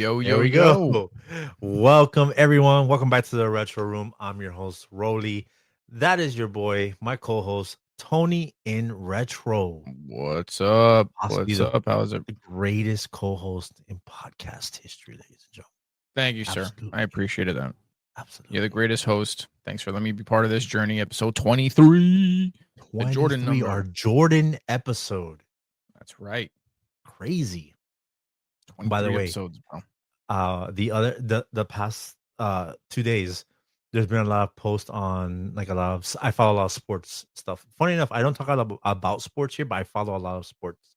Yo, There yo, we yo. go. Welcome, everyone. Welcome back to the Retro Room. I'm your host, Roly. That is your boy, my co host, Tony in Retro. What's up? Possibly What's up? How's it? the greatest co host in podcast history, ladies and gentlemen. Thank you, sir. I Absolutely. appreciated that. You're the Absolutely. greatest host. Thanks for letting me be part of this journey. Episode 23, the Jordan 23, our number. Jordan episode. That's right. Crazy. By the 23 way, episodes, bro. the past 2 days there's been a lot of posts on like I follow a lot of sports stuff. Funny enough, I don't talk a lot about sports here, but I follow a lot of sports.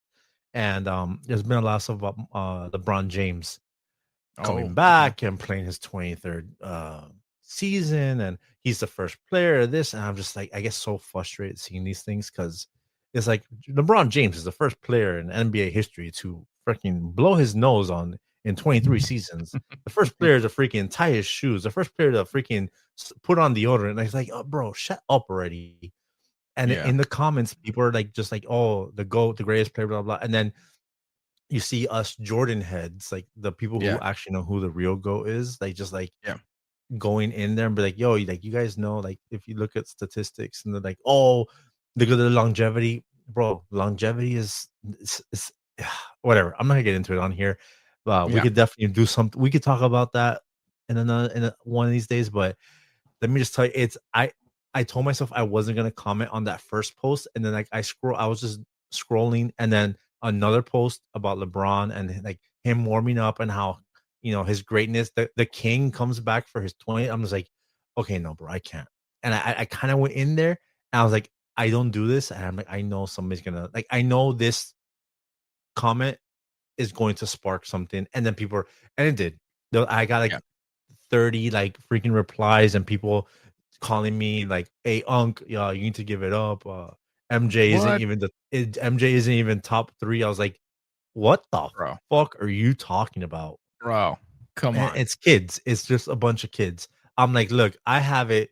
And there's been a lot of about LeBron James coming Oh, okay. back and playing his 23rd season, and he's the first player of this. And I'm just like, I get so frustrated seeing these things because it's like LeBron James is the first player in NBA history to freaking blow his nose on in 23 seasons. The first player to freaking tie his shoes, the first player to freaking put on deodorant. And it's like, oh, bro, shut up already. And Yeah. in the comments, people are like, just like, oh, the GOAT, the greatest player, blah, blah. And then you see us Jordan heads, like the people who Yeah. actually know who the real GOAT is, like just like Yeah. going in there and be like, yo, like you guys know, like if you look at statistics and they're like, oh, look at the longevity, bro. Longevity is whatever. I'm not gonna get into it on here. We Yeah. could definitely do something. We could talk about that one of these days. But let me just tell you, I told myself I wasn't gonna comment on that first post, and then like I was just scrolling, and then another post about LeBron and like him warming up and how his greatness. The king comes back for his 20. I'm just like, okay, no, bro, I can't. And I kind of went in there and I was like, I don't do this, and I'm like, I know somebody's gonna like, I know this comment is going to spark something, and then and it did. I got like Yeah. 30 like freaking replies and people calling me like, "Hey, Unc, yeah, you need to give it up." What? MJ isn't even top 3. I was like, "What the Bro. fuck are you talking about?" Bro. Come And on. it's kids. It's just a bunch of kids. I'm like, "Look, I have it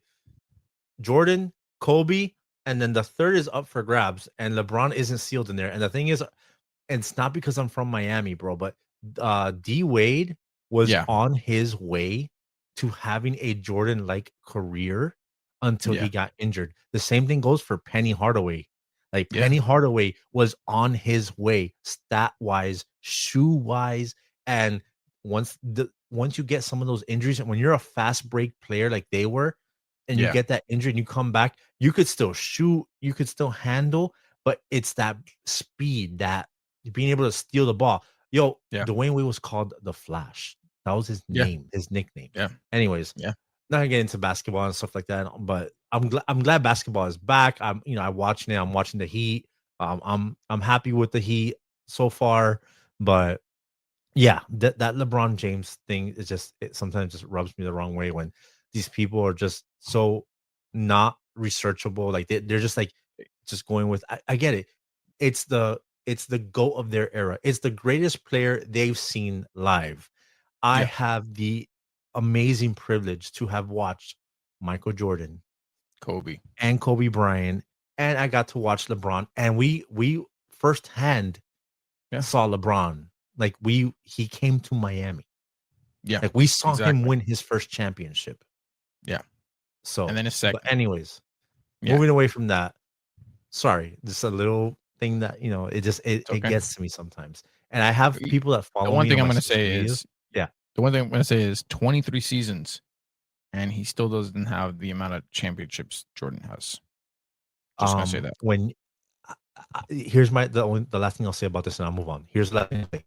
Jordan, Kobe, and then the third is up for grabs, and LeBron isn't sealed in there." And the thing is, it's not because I'm from Miami, bro, but D Wade was Yeah. on his way to having a Jordan like career until he Yeah. got injured. The same thing goes for Penny Hardaway. Like Yeah. Penny Hardaway was on his way, stat wise, shoe wise, and once you get some of those injuries, and when you're a fast break player like they were, and you Yeah. get that injury and you come back, you could still shoot, you could still handle, but it's that speed, that being able to steal the ball. Yo, Yeah. Dwayne Wade was called the Flash. That was his Yeah. name, his nickname. Yeah. Anyways, Yeah. not gonna get into basketball and stuff like that, but I'm glad basketball is back. I'm watching it. I'm watching the Heat. I'm happy with the Heat so far, but yeah, that LeBron James thing is just, it sometimes just rubs me the wrong way when these people are just so not researchable. Like they're just like just going with, I get it. It's the GOAT of their era. It's the greatest player they've seen live. I Yeah. have the amazing privilege to have watched Michael Jordan Kobe. and Kobe Bryant, and I got to watch LeBron, and we firsthand Yeah. saw LeBron. Like he came to Miami. Yeah. Like we saw him Exactly. win his first championship. Yeah. And So, then a but second. anyways, Yeah. moving away from that. Sorry, just a little thing that it just It's it okay. gets to me sometimes. And I have people that The follow one me thing on I'm my gonna social say medias. is Yeah. the one thing I'm gonna say is 23 seasons, and he still doesn't have the amount of championships Jordan has. Just gonna say that. When here's the last thing I'll say about this, and I'll move on. Here's the last thing I'll say.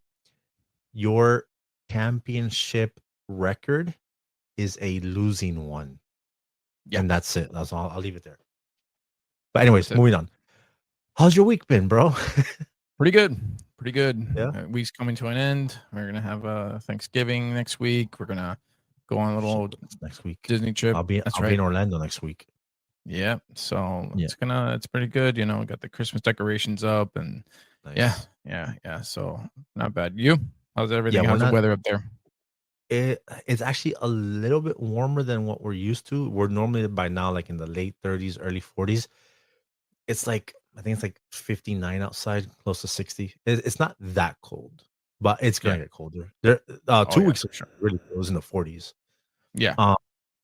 Your championship record is a losing one. Yeah, And that's it. That's all. I'll leave it there. But that's anyways, it. moving on. How's your week been, bro? Pretty good. Pretty good. Yeah. Week's coming to an end. We're gonna have Thanksgiving next week. We're gonna go on a Shit, little it's next week. Disney trip. I'll be That's I'll be right. in Orlando next week. Yeah. So Yeah. it's pretty good. You know, we got the Christmas decorations up, and yeah, Nice. yeah. So not bad. You? How's Yeah, everything? we're How's the not weather up there? it's actually a little bit warmer than what we're used to. We're normally by now like in the late 30s, early 40s. It's like I think it's like 59 outside, close to 60. It's not that cold, but it's gonna Yeah. get colder. There, Oh 2 yeah, weeks for ago, sure. really, it was in the 40s. Yeah. Um,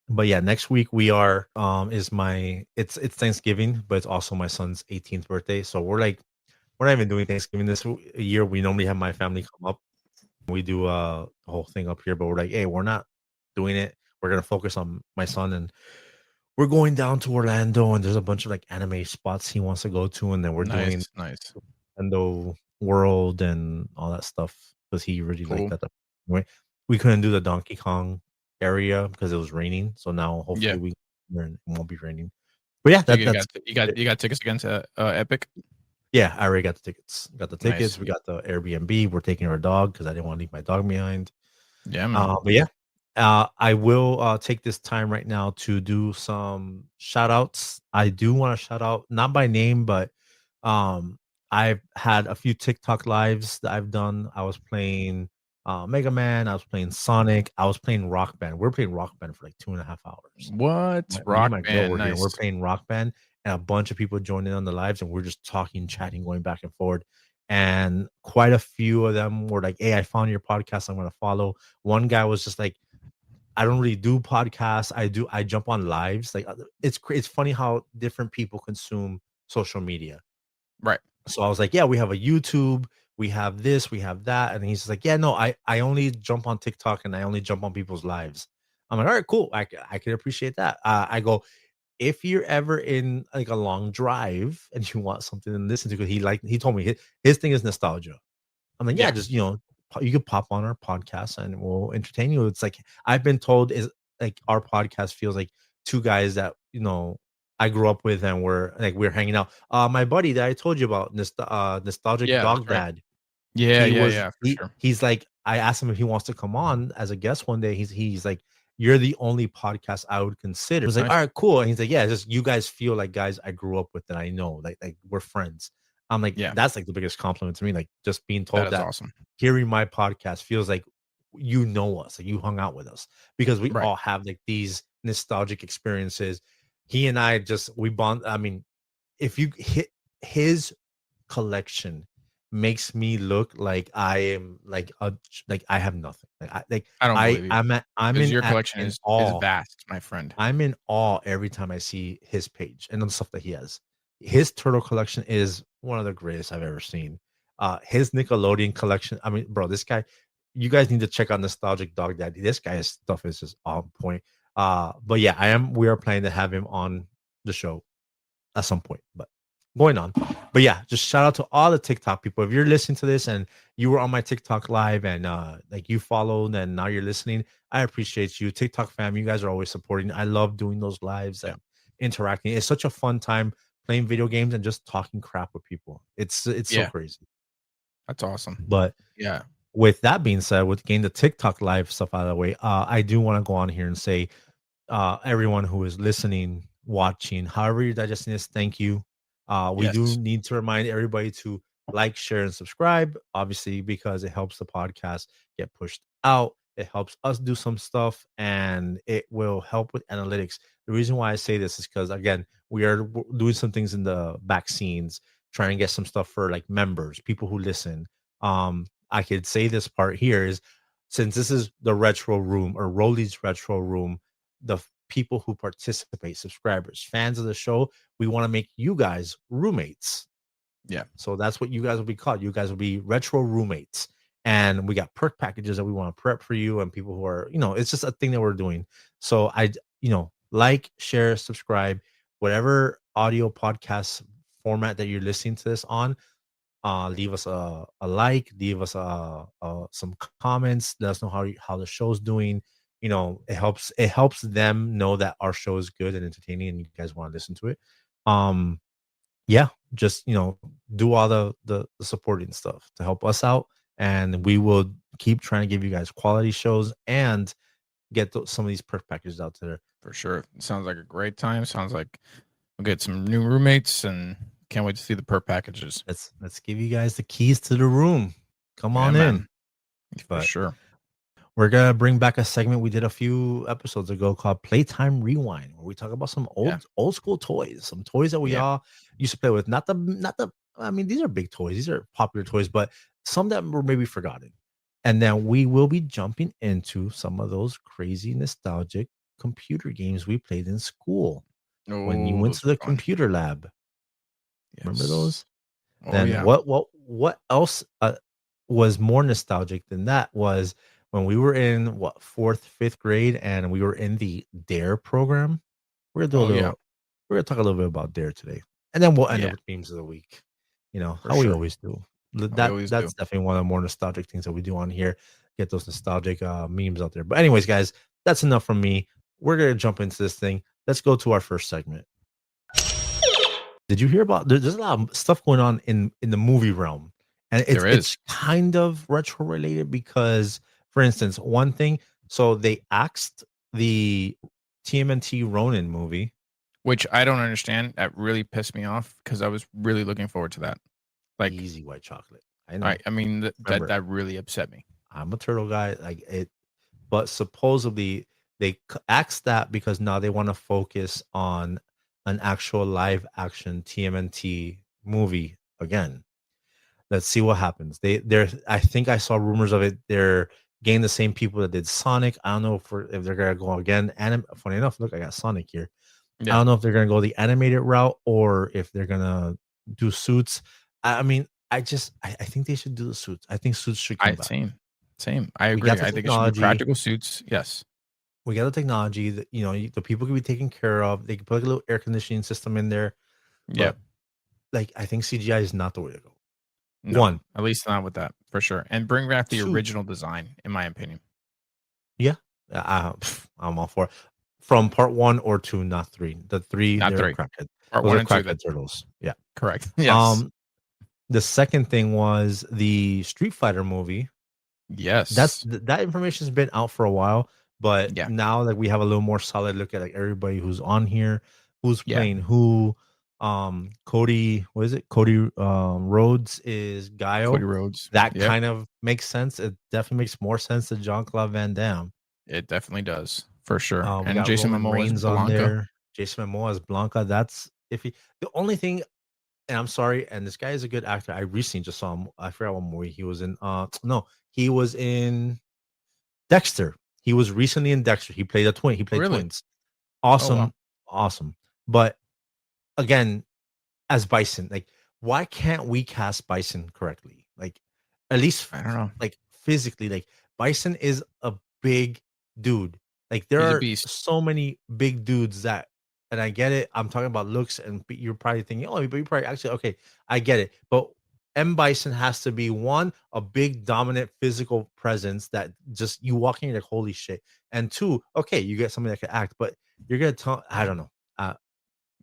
but yeah, next week we are is my it's Thanksgiving, but it's also my son's 18th birthday. So we're not even doing Thanksgiving this year. We normally have my family come up. We do the whole thing up here, but we're like, hey, we're not doing it. We're gonna focus on my son, and we're going down to Orlando, and there's a bunch of like anime spots he wants to go to, and then we're doing Nice, nice. Orlando World and all that stuff because he really liked Cool. that. We couldn't do the Donkey Kong area because it was raining, so now Yeah. hopefully it won't be raining. But yeah, So you that's got you got tickets against Epic? yeah. I already got the tickets. Got the tickets. Nice. We got the Airbnb. We're taking our dog because I didn't want to leave my dog behind. Yeah, man. But yeah, I will take this time right now to do some shout outs. I do want to shout out, not by name, but um, I've had a few TikTok lives that I've done. I was playing Mega Man, I was playing Sonic, I was playing Rock Band. We are playing Rock Band for like 2.5 hours. What? Me and Rock my girl band, were here, and we're nice. playing Rock Band, and a bunch of people joined in on the lives, and we're just talking, chatting, going back and forth. And quite a few of them were like, "Hey, I found your podcast. I'm gonna follow." One guy was just like, "I don't really do podcasts. I jump on lives." Like it's funny how different people consume social media. Right. So I was like, "Yeah, we have a YouTube, we have this, we have that," and he's like, "Yeah, no, I only jump on TikTok and I only jump on people's lives." I'm like, "All right, cool. I can appreciate that." I go, if you're ever in like a long drive and you want something to listen to, because he told me his thing is nostalgia. I'm like, yeah, Yeah. just you could pop on our podcast and we'll entertain you. It's like I've been told is like our podcast feels like two guys that I grew up with and we're hanging out. My buddy that I told you about, nostalgic Yeah, that's dog right. dad. Yeah, He yeah, was yeah, for sure. he's like, I asked him if he wants to come on as a guest one day. He's like, "You're the only podcast I would consider." I was like, Nice. "All right, cool." And he's like, "Yeah, just you guys feel like guys I grew up with that I know, like we're friends." I'm like, Yeah, that's like the biggest compliment to me. Like just being that told is that awesome. hearing my podcast feels like you know us, like you hung out with us because we Right. all have like these nostalgic experiences. He and I just we bond. I mean, if you hit his collection makes me look like I am like I have nothing. I don't believe you I'm because in your collection in is awe. vast, my friend. I'm in awe every time I see his page and the stuff that he has. His turtle collection is one of the greatest I've ever seen. His Nickelodeon collection. I mean, bro, this guy, you guys need to check out Nostalgic Dog Daddy. This guy's stuff is just on point. But yeah, we are planning to have him on the show at some point, but going on. But yeah, just shout out to all the TikTok people. If you're listening to this and you were on my TikTok live and like you followed and now you're listening, I appreciate you. TikTok fam, you guys are always supporting. I love doing those lives Yeah. and interacting. It's such a fun time playing video games and just talking crap with people. It's so Yeah, crazy. that's awesome. But Yeah. with that being said, with getting the TikTok live stuff out of the way, I do want to go on here and say everyone who is listening, watching, however you're digesting this, thank you. We do Yes, need to remind everybody to like, share, and subscribe, obviously, because it helps the podcast get pushed out. It helps us do some stuff and it will help with analytics. The reason why I say this is because, again, we are doing some things in the back scenes, trying to get some stuff for like members, people who listen. I could say this part here is since this is the retro room or Roly's retro room, the people who participate, subscribers, fans of the show, we want to make you guys roommates. yeah, So that's what you guys will be called. You guys will be retro roommates. And we got perk packages that we want to prep for you and people who are, it's just a thing that we're doing. So like, share, subscribe, whatever audio podcast format that you're listening to this on, leave us a like, leave us some comments, let us know how the show's doing. It helps them know that our show is good and entertaining and you guys want to listen to it. Yeah, just do all the supporting stuff to help us out, and we will keep trying to give you guys quality shows and get some of these perk packages out there. for sure. It sounds like a great time. Sounds like we'll get some new roommates and can't wait to see the perk packages. Let's give you guys the keys to the room. Come Yeah, on in. man, for But sure. we're gonna bring back a segment we did a few episodes ago called Playtime Rewind, where we talk about some Yeah, old school toys, some toys that we yeah, all used to play with. Not the I mean, these are big toys, these are popular toys, but some that were maybe forgotten. And then we will be jumping into some of those crazy nostalgic computer games we played in school when you Oh, went those to were the fun. computer lab. Remember those? Yes. Oh Then yeah. what else was more nostalgic than that was when we were in what fourth, fifth grade, and we were in the D.A.R.E program. We're gonna do a Oh yeah. little. We're gonna talk a little bit about D.A.R.E today, and then we'll end up Yeah, with memes of the week. You know for how we sure. always do. We always do. That's definitely one of the more nostalgic things that we do on here. Get those nostalgic memes out there. But anyways, guys, that's enough from me. We're gonna jump into this thing. Let's go to our first segment. Did you hear about there's a lot of stuff going on in the movie realm, and There is, it's kind of retro related because, for instance, one thing, so they axed the TMNT Ronin movie. which I don't understand. That really pissed me off because I was really looking forward to that. Like, Easy white chocolate. I I know. I mean Remember, that really upset me. I'm a turtle guy. Like it, but supposedly they axed that because now they want to focus on an actual live action TMNT movie again. Let's see what happens. They're I think I saw rumors of it. They're getting the same people that did Sonic. I don't know if they're gonna go again. Funny enough, look, I got Sonic here. I Yeah, don't know if they're gonna go the animated route or if they're gonna do suits. I mean, I think they should do the suits. I think suits should come I back. same. I We got agree. the I think it should be technology. practical suits. Yes. We got the technology that the people can be taken care of. They can put like a little air conditioning system in there, Yeah. but like I think CGI is not the way to go. No, One, at least not with that for sure. And bring back the two, original design, in my opinion. yeah, I'm all for it. From part one or two, not three. The three, Not they're three. crackhead. Part Those one are and two. That crackhead turtles. Yeah. correct. Yes. Um, the second thing was the Street Fighter movie. Yes. That information's been out for a while, but Yeah. now that we have a little more solid look at like everybody who's on here, who's Yeah. playing who. Cody, what is it? Cody Rhodes is Cody Guile. Rhodes. That Yep. kind of makes sense. It definitely makes more sense than Jean Claude Van Damme. It definitely does for sure. We And got Jason Roman Momoa is Reigns on Blanca. there. Jason Momoa as Blanca. That's iffy. The only thing, and I'm sorry, and this guy is a good actor. I recently just saw him. I forgot what movie he was in. No, he was in Dexter. He was recently in Dexter. He played a twin. He played Really? twins. Oh wow. Awesome, awesome. But again, as Bison, like, why can't we cast Bison correctly? Like, at least I don't know. like physically, like Bison is a big dude. Like, there He's a are beast. so many big dudes that, and I get it. I'm talking about looks, and you're probably thinking, oh, but you probably actually okay. I get it, but M Bison has to be one a big dominant physical presence that just you walk in, you're like holy shit, and two, okay, you get somebody that can act, but you're gonna tell I don't know.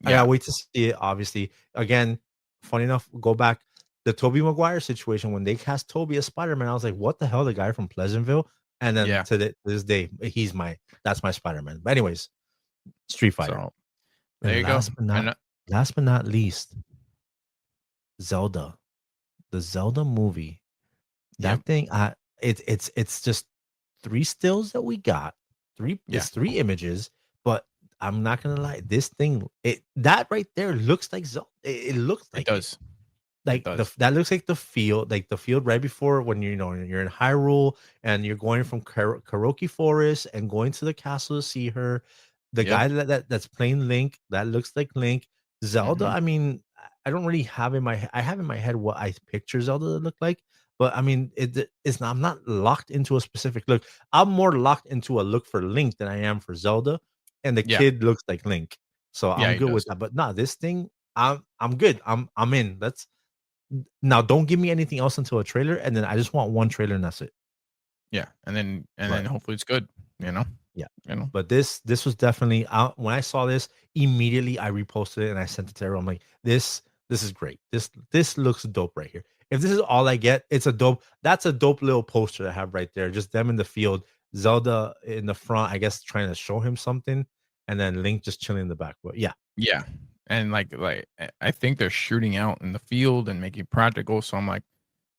I Yeah. gotta wait to see it. Obviously, again, funny enough, go back the Toby Maguire situation when they cast Toby as Spider Man. I was like, what the hell, the guy from Pleasantville? And then Yeah. to this day, that's my Spider Man. But anyways, Street Fighter, So there and you go. And last but not least, Zelda, the Zelda movie. yep. That thing, it's just three stills that we got. Yeah. It's three images, but I'm not gonna lie, this thing, that right there looks like Zelda. It looks It like it. does. It Like does. that looks like the field right before when you're in Hyrule and you're going from Karaoke Forest and going to the castle to see her. The Yep. guy that's playing Link, that looks like Link. Zelda, Hmm. I mean, I don't really have I have in my head what I picture Zelda to look like, but I mean, it's not. I'm not locked into a specific look. I'm more locked into a look for Link than I am for Zelda, and the Yeah. kid looks like Link, so Yeah, I'm he good with does. that. But nah, this thing, I'm good. I'm in. Let's now don't give me anything else until a trailer, and then I just want one trailer and that's it. Yeah. And then But hopefully it's good. You know? yeah, You know? but this was definitely out. When I saw this, immediately I reposted it and I sent it to everyone. I'm like, this is great. This looks dope right here. If this is all I get, it's a dope. That's a dope little poster I have right there. Just them in the field, Zelda in the front, I guess trying to show him something, and then Link just chilling in the back. But yeah, Yeah. And I think they're shooting out in the field and making practical. So I'm like,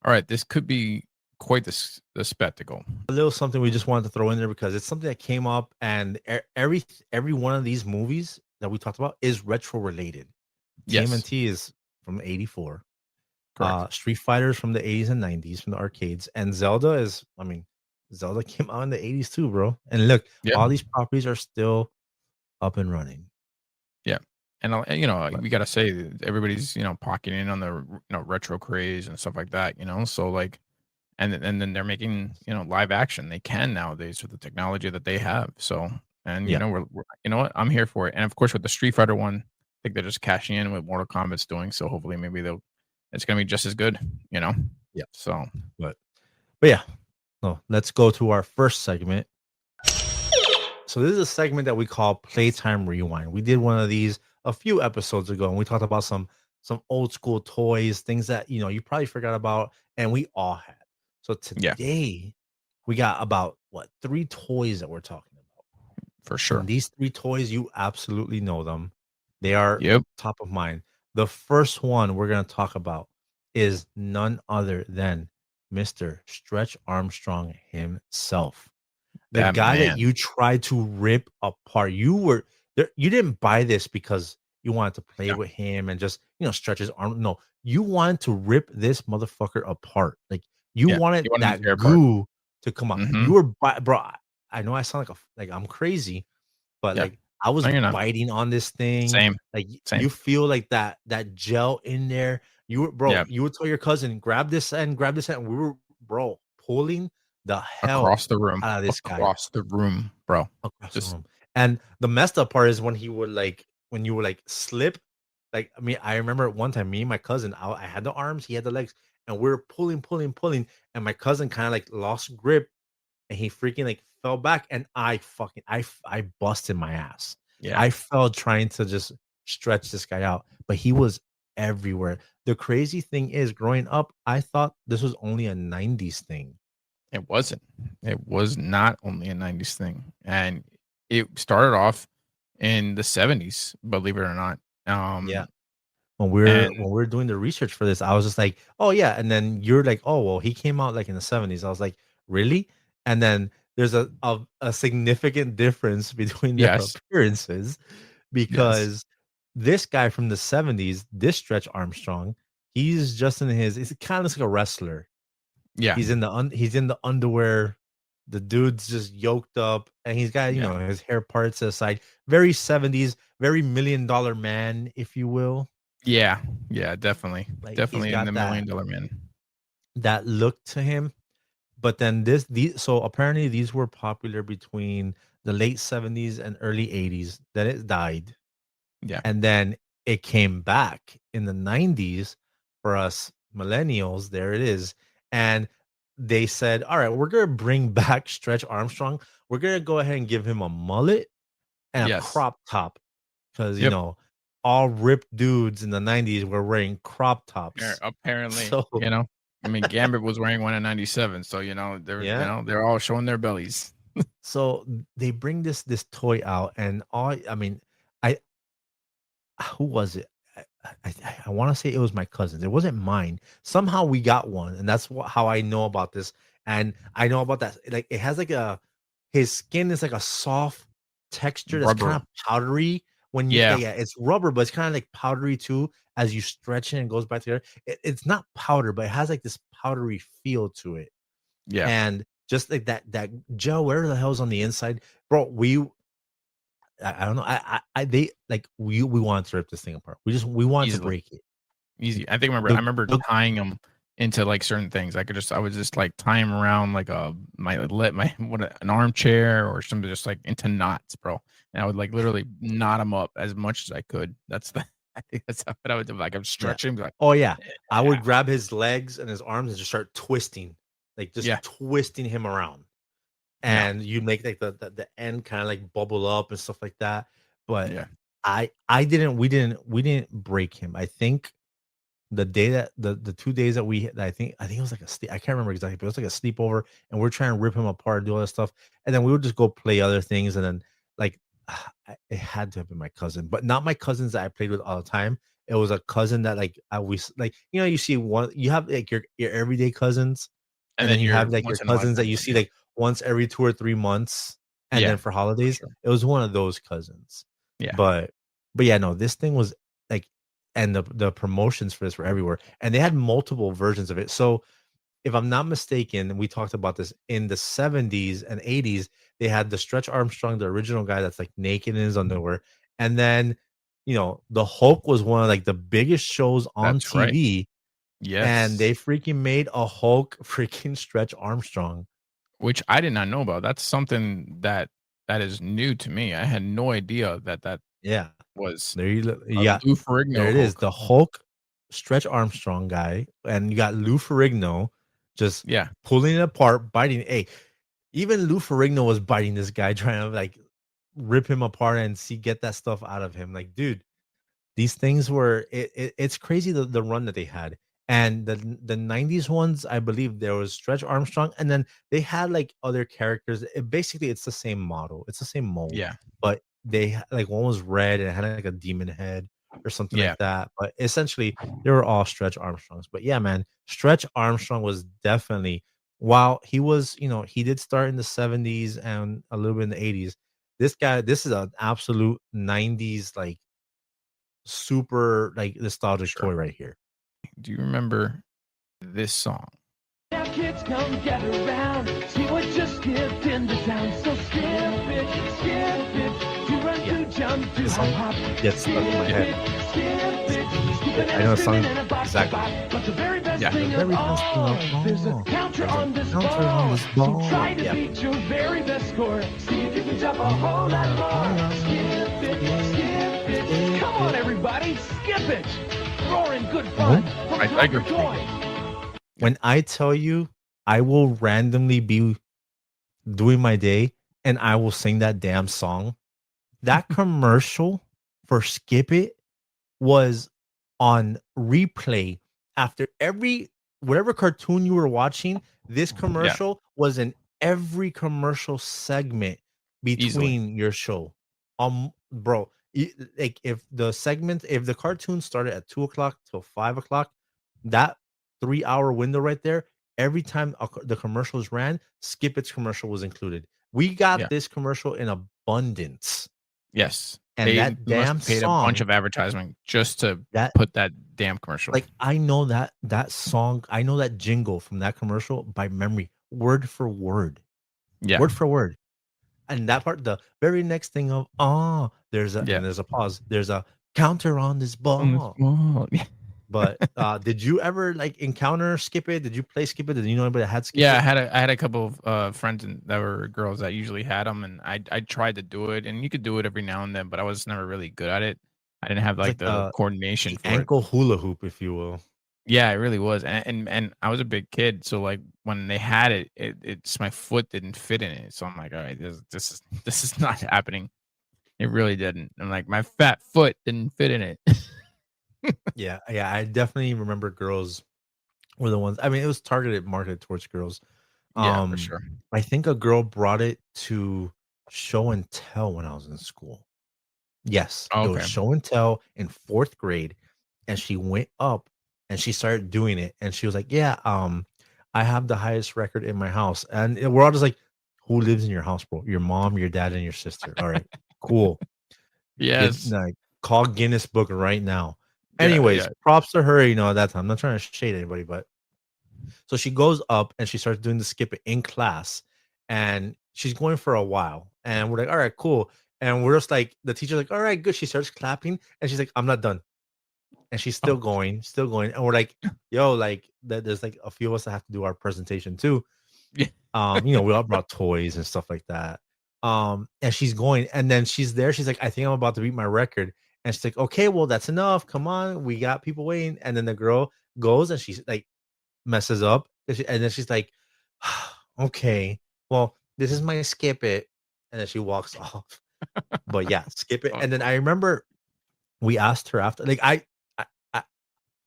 all right, this could be quite the spectacle. a little something we just wanted to throw in there because it's something that came up, and every one of these movies that we talked about is retro related. Yes. TMNT is from '84. Correct. Street Fighters from the 80s and 90s from the arcades, and Zelda is, I mean, Zelda came out in the 80s too, bro. And look, Yeah. all these properties are still up and running. Yeah. And, you know, But we gotta say that everybody's, you know, pocketing on the, retro craze and stuff like that, you know? So, like and then they're making, live action. They can nowadays with the technology that they have. So, and, yeah, we're you know what? I'm here for it. And, of course, with the Street Fighter one, I think they're just cashing in with Mortal Kombat's doing, so hopefully maybe they'll it's gonna be just as good, you know? yeah. So, But but yeah, no, let's go to our first segment. So this is a segment that we call Playtime Rewind. We did one of these a few episodes ago, and we talked about some old school toys, things that you probably forgot about, and we all had. So yeah, today we got about what, three toys that we're talking about. for sure. And these three toys, you absolutely know them. They are Yep. top of mind. The first one we're going to talk about is none other than Mr. Stretch Armstrong himself, the That guy that man. you tried to rip apart. You were there, you didn't buy this because you wanted to play Yeah, with him and just, stretch his arm. No, you wanted to rip this motherfucker apart. Like, you yeah. He wanted wanted to tear that apart. goo to come out. You Mhm. were bro. I know I sound like I'm crazy, but Yeah. like I was No, you're not. biting on this thing. Same. Like, Same. you feel like that gel in there. You were, bro. Yeah. You would tell your cousin, grab this end, grab this end. And we were, bro, pulling the hell Across the room. out of this guy Across the room, bro. across the Just room. And the messed up part is when he would like when you would like slip. Like, I mean, I remember one time, me and my cousin, I had the arms, he had the legs, and we were pulling, pulling, pulling, and my cousin kind of like lost grip, and he freaking like fell back, and I busted my ass. yeah. I fell trying to just stretch this guy out, but he was everywhere. The crazy thing is, growing up, I thought this was only a 90s thing. It wasn't. It was not only a '90s thing, and it started off in the '70s, believe it or not. Yeah. Um, When and we're doing the research for this, I was just like, "Oh yeah," and then you're like, "Oh well, he came out like in the '70s." I was like, "Really?" And then there's a significant difference between their yes, appearances, yes, because this guy from the '70s, this Stretch Armstrong, he's just in his. He's kind of looks like a wrestler. yeah, He's in the underwear. The dude's just yoked up, and he's got, yeah, his hair parts aside. Very '70s, very $1 million man, if you will. yeah, yeah, definitely, Like, he's definitely in the got Million Dollar Man. that look to him. But then these so apparently these were popular between the late '70s and early '80s. Then it died, Yeah, and then it came back in the '90s for us millennials. There it is, and they said, "All right, we're gonna bring back Stretch Armstrong. We're gonna go ahead and give him a mullet and a yes, crop top, because yep. all ripped dudes in the '90s were wearing crop tops." Apparently, So I mean, Gambit was wearing one in '97, so yeah. they're all showing their bellies. So they bring this toy out, and all, I mean, I who was it? I want to say it was my cousin's. It wasn't mine. Somehow we got one, and that's how I know about this. And I know about that. Like, it has like his skin is like a soft texture that's kind Rubber. of powdery. When you, yeah, Yeah, yeah, it's rubber, but it's kind of like powdery too. As you stretch it and goes back together, it's not powder, but it has like this powdery feel to it. yeah, And just like that gel, whatever the hell's on the inside, bro. I don't know. They like, we wanted to rip this thing apart. We wanted to easily. break it. Easy. I think I The remember the tying them into, like, certain things. I would just, like, tie them around, like, my an armchair or something, just, like, into knots, bro, and I would, like, literally knot them up as much as I could. That's the I think that's what I would do, like, I'm Yeah. stretching, be like, Oh yeah. I would "Yeah, grab his legs and his arms and just start twisting, like just yeah, twisting him around. yeah, And you make like the end kind of like bubble up and stuff like that. But yeah, I didn't we didn't break him. I think the day that the 2 days that I think it was like a sleep, I can't remember exactly, but it was like a sleepover, and we're trying to rip him apart, do all that stuff, and then we would just go play other things, and then, like, it had to have been my cousin, but not my cousins that I played with all the time. It was a cousin that, like, I always like, you see one, you have like your everyday cousins, and and then then you you're have like your once in a cousins that lifetime you thing, see yeah, like once every 2 or 3 months, and yeah, then for for holidays. sure, It was one of those cousins. yeah, But yeah, no, this thing was like, and the promotions for this were everywhere, and they had multiple versions of it. So if I'm not mistaken, we talked about this in the 70s and 80s. They had the Stretch Armstrong, the original guy that's like naked in his underwear, and then the Hulk was one of like the biggest shows on That's right. TV, and Yes. they freaking made a Hulk freaking Stretch Armstrong. Which I did not know about. That's something that is new to me. I had no idea that Yeah, was there you a got. Lou There Ferrigno it is, Hulk. the Hulk Stretch Armstrong guy, and you got Lou Ferrigno just Yeah, pulling it apart, biting. Hey, even Lou Ferrigno was biting this guy, trying to like rip him apart and get that stuff out of him. Like, dude, these things were it's crazy the run that they had. And the 90s ones, I believe there was Stretch Armstrong, and then they had like other characters. Basically, it's the same model, it's the same mold, yeah, but like one was red and it had like a demon head or something yeah, like that. But essentially, they were all Stretch Armstrongs. But yeah, man, Stretch Armstrong was definitely, while he was, he did start in the 70s and a little bit in the 80s. This is an absolute 90s like super like nostalgic sure. toy right here. Do you remember this song? Now kids come gather round, see what just skipped into town. So skip it, to run, Yeah, to jump, to this song hop, gets stuck in my head. skipping I know and the song spinning and a bop, exactly. bop. But the very best Yeah, The thing of very best thing of all, there's a all, counter there's a on this counter on ball. this So ball. try to Yeah. beat your very best score. See if you can jump a whole lot more. Skip it. Come on, everybody, skip it. Roaring good fun from I Conquer agree. Toys. When I tell you, I will randomly be doing my day and I will sing that damn song. That commercial for Skip It was on replay after every whatever cartoon you were watching. This Yeah, commercial was in every commercial segment easily. between your show. Bro, like if the cartoon started at 2 o'clock till 5 o'clock, that 3 hour window right there, every time the commercials ran, Skip It's commercial was included. We got Yeah. this commercial in abundance, Yes. and They that must damn have paid a bunch song, of advertisement just to that put that damn commercial. like, I know that song, I know that jingle from that commercial by memory, word for word, Yeah. word for word. And that part, the very next thing of, "Ah," Yeah. there's a pause, there's a counter on this On this ball. wall. Yeah. But, did you ever, like, encounter Skip It? Did you play Skip It? Did you know anybody that had Skip Yeah, It? I had a couple of, friends that were girls that usually had them, and I tried to do it, and you could do it every now and then, but I was never really good at it. I didn't have, It's like, like the coordination the for it. ankle hula hoop, if you will. Yeah, it really was, and I was a big kid, so, like, when they had it, it's my foot didn't fit in it, so I'm like, "Alright, this is this is not happening." It really didn't. I'm like, "My fat foot didn't fit in it." Yeah, yeah, I definitely remember girls were the ones. I mean, it was marketed towards girls. Yeah, for Um, sure. I think a girl brought it to show and tell when I was in school. Yes, Oh, it was okay. show and tell in 4th grade, and she went up and she started doing it, and she was like, "Yeah, I have the highest record in my house." And we're all just like, "Who lives in your house, bro? Your mom, your dad, and your sister. All right, cool. Get Yes. like call Guinness Book right now." Yeah, Anyways, yeah. props to her, at that time. I'm not trying to shade anybody, but so she goes up and she starts doing the skip it in class, and she's going for a while. And we're like, all right, cool. And we're just like, the teacher's like, all right, good. She starts clapping and she's like, I'm not done. And she's Oh, still going, still going. And we're like, yo, like there's like a few of us that have to do our presentation too. yeah. We all brought toys and stuff like that. And she's going, and then she's there. She's like, I think I'm about to beat my record. And she's like, okay, well, that's enough. Come on, we got people waiting. And then the girl goes and she's like messes up, and then she's like, okay, well, this is my skip it. And then she walks off. But yeah, skip it. Oh, And then I remember we asked her after, like, I, I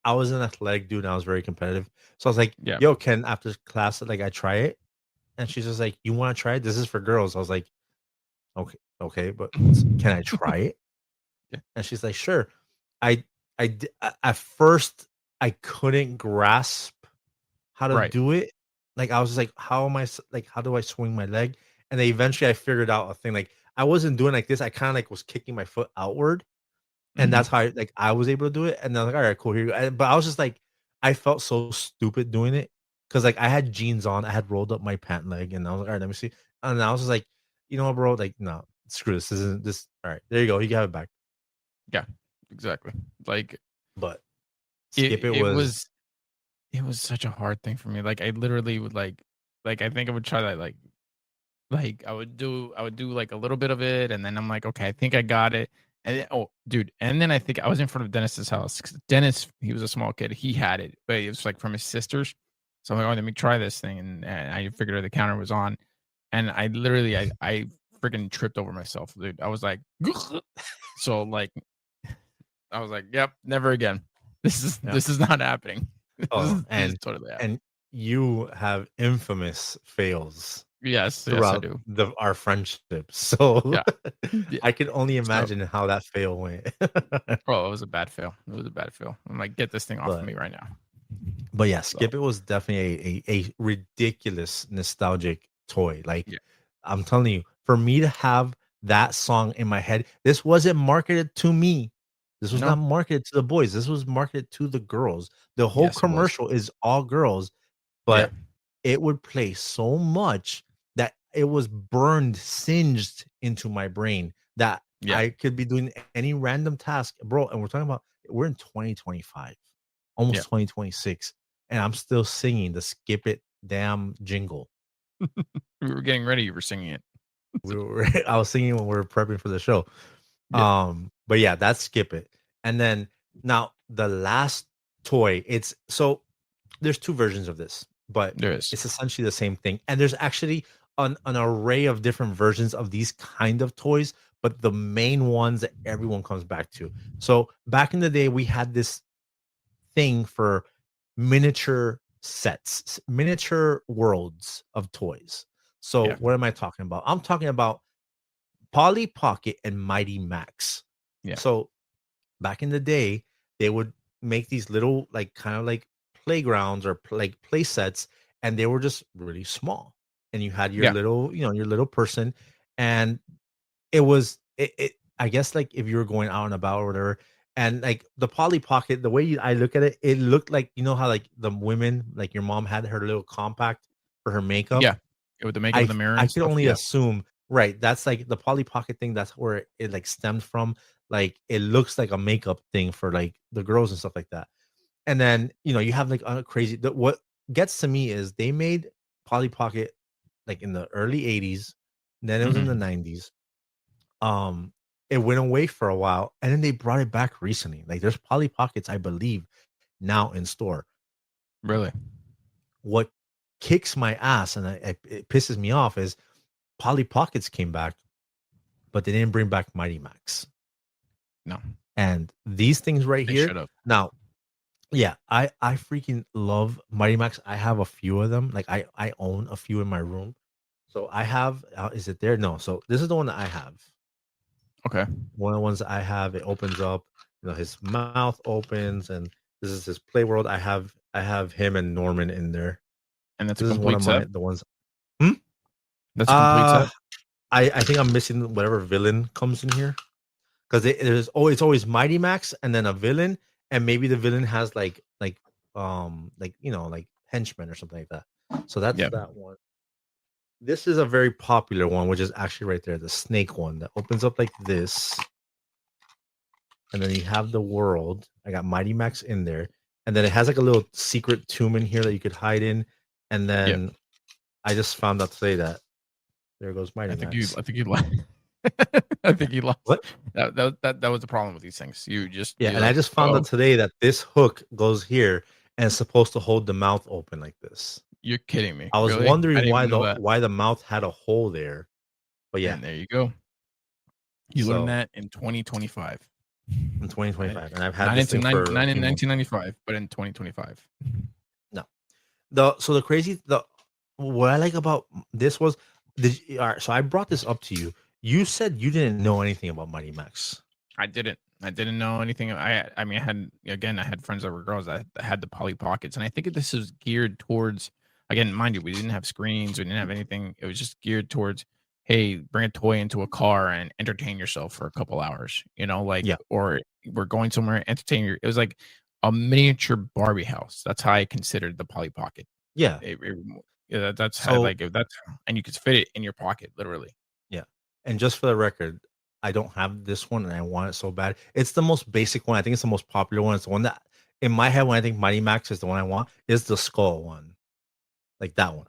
I was an athletic dude and I was very competitive. So I was like, yeah. yo, can after class, like, I try it? And she's just like, you want to try it? This is for girls. I was like, okay, but can I try it? Yeah, And she's like, sure. At first I couldn't grasp how to right. do it. Like, I was just like, how am I like, how do I swing my leg? And then eventually I figured out a thing. Like, I wasn't doing like this. I kind of like was kicking my foot outward. And that's how I was able to do it. And then I was like, all right, cool, here you go. But I was just like, I felt so stupid doing it because like I had jeans on, I had rolled up my pant leg, and I was like, all right, let me see. And I was just like, you know what, bro? Like, no, screw this. This isn't this. All right, there you go. You have it back. Yeah, exactly. Like But it, Skip It it was was it was such a hard thing for me. Like I literally would I think I would try that I would do like a little bit of it, and then I'm like, okay, I think I got it. And then, oh, dude, and then I think I was in front of Dennis's house. 'Cause Dennis, he was a small kid. He had it, but it was like from his sisters. So I'm like, oh, let me try this thing, and I figured out the counter was on, and I literally, I freaking tripped over myself, dude. I was like, so like, I was like, yep, never again. yeah. This is not happening. Oh, This is totally happening. and you have infamous fails Yes, yes, I throughout do. our friendship. So Yeah, yeah. I can only So imagine how that fail went. oh, it was a bad fail. It was a bad fail. I'm like, get this thing off of but me right now. yeah, So Skip It was definitely a ridiculous nostalgic toy. Like yeah, I'm telling you, for me to have that song in my head, this wasn't marketed to me. This was no, not marketed to the boys. This was marketed to the girls. The whole yes, it was. commercial is all girls, Yeah, but it would play so much that it was burned, singed into my brain that yeah, I could be doing any random task, bro. And we're in 2025, yeah. almost 2026, and I'm still singing the Skip It damn jingle. We were getting ready. You were singing it. I was singing when we were prepping for the show. Yeah, But yeah, that's Skip It. And then now the last toy, it's so there's two versions of this, but there is. it's essentially the same thing. And there's actually an array of different versions of these kind of toys, but the main ones that everyone comes back to. So back in the day, we had this thing for miniature sets, miniature worlds of toys. So Yeah, what am I talking about? I'm talking about Polly Pocket and Mighty Max. yeah, So back in the day, they would make these little like kind of like playgrounds or like play sets, and they were just really small. And you had your yeah, little, your little person, and it I guess like if you were going out and about or whatever, and like the Polly Pocket, the way I look at it, it looked like how like the women, like your mom had her little compact for her makeup. yeah. With the makeup of the mirror I and could stuff. only Yeah, assume, right? That's like the Polly Pocket thing. That's where it like stemmed from. Like it looks like a makeup thing for like the girls and stuff like that. And then you have like a crazy. What gets to me is they made Polly Pocket like in the early '80s. Then it was in the hmm '90s. Um, it went away for a while, and then they brought it back recently. Like there's Polly Pockets, I believe, now in store. really. What kicks my ass and it pisses me off is Polly Pockets came back, but they didn't bring back Mighty Max. No, And these things right they here. should have. Now, yeah, I freaking love Mighty Max. I have a few of them. Like I own a few in my room. So I have is it there? No. So this is the one that I have. Okay, One of the ones that I have, it opens up, his mouth opens, and this is his play world. I have him and Norman in there. and that's a This is one complete of set. the ones. Hmm? That's a complete Uh set. I think I'm missing whatever villain comes in here. Because it's always Mighty Max and then a villain, and maybe the villain has like like henchmen or something like that. So that's Yeah, that one. This is a very popular one, which is actually right there, the snake one that opens up like this, and then you have the world. I got Mighty Max in there, and then it has like a little secret tomb in here that you could hide in, and yeah. then I just found out today that there goes Mighty Max. I think you lost. I think you lost. What? That was the problem with these things. Yeah, You and I like, just found oh, out today that this hook goes here and it's supposed to hold the mouth open like this. you're kidding me. I was Really? I wondering didn't why even know the that. why the mouth had a hole there. But yeah, And there you go. You learned so that in 2025. in Right? 2025, and I've had Not this thing for a not in few months. 1995, but in 2025. No, what I like about this was all right. So I brought this up to you. You said you didn't know anything about Mighty Max. I didn't. I didn't know anything. I mean, I had friends that were girls that had the Polly Pockets, and I think this is geared towards. Again, mind you, we didn't have screens, we didn't have anything. It was just geared towards, hey, bring a toy into a car and entertain yourself for a couple hours, like, Yeah. or we're going somewhere, entertain your. It was like a miniature Barbie house. That's how I considered the Polly Pocket. Yeah. Yeah, that's how, So like, that's, and you could fit it in your pocket, literally. yeah. And just for the record, I don't have this one and I want it so bad. It's the most basic one. I think it's the most popular one. It's the one that in my head when I think Mighty Max is the one I want is the skull one. Like that one.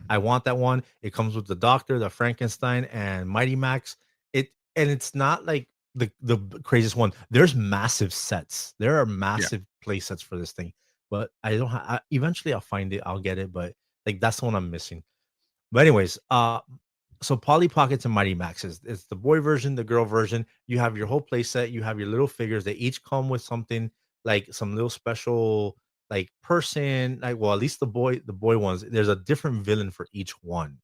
I want that one. It comes with the Doctor, the Frankenstein, and Mighty Max. It's not like the craziest one. There's massive sets. There are Yeah, massive play sets for this thing, but I don't have. Eventually, I'll find it. I'll get it, but like that's the one I'm missing. But anyways, so Polly Pockets and Mighty Maxes. It's the boy version, the girl version. You have your whole play set. You have your little figures. They each come with something like some little special like person. Like well, at least the boy ones. There's a different villain for each one.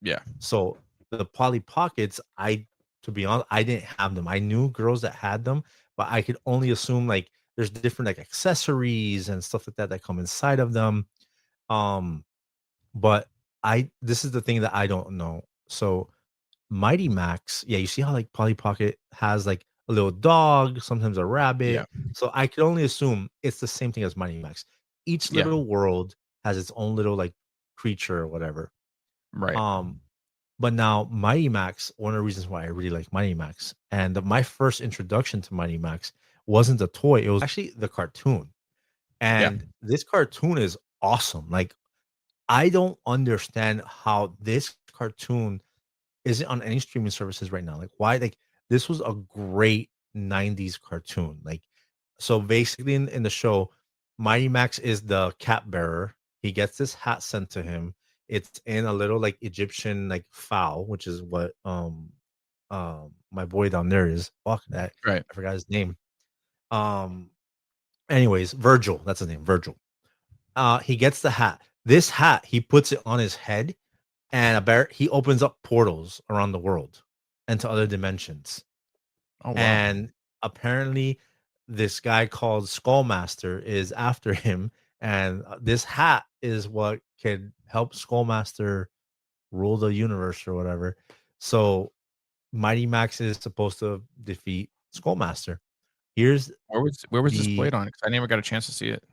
yeah, So the Polly Pockets, to be honest, I didn't have them. I knew girls that had them, but I could only assume like there's different like accessories and stuff like that that come inside of them. Um, but I this is the thing that I don't know. So Mighty Max, yeah, you see how like Polly Pocket has like a little dog, sometimes a yeah, rabbit. So I could only assume it's the same thing as Mighty Max. Each yeah. little world has its own little like creature or whatever. Right. Um, but now Mighty Max, one of the reasons why I really like Mighty Max, and my first introduction to Mighty Max wasn't the toy, it was actually the cartoon. Yeah. And this cartoon is awesome. Like I don't understand how this cartoon isn't on any streaming services right now. Like, why? Like, this was a great 90s cartoon. Like, so basically, in the show, Mighty Max is the cat bearer. He gets this hat sent to him. It's in a little like Egyptian like fowl, which is what my boy down there is. Fuck that. Right. I forgot his name. Um, anyways, Virgil, that's his name, Virgil. He gets the hat. This hat, he puts it on his head, and he opens up portals around the world and to other dimensions. Oh wow. And apparently, this guy called Skullmaster is after him, and this hat is what can help Skullmaster rule the universe or whatever. So Mighty Max is supposed to defeat Skullmaster. Here's Where was this the played on? Because I never got a chance to see it.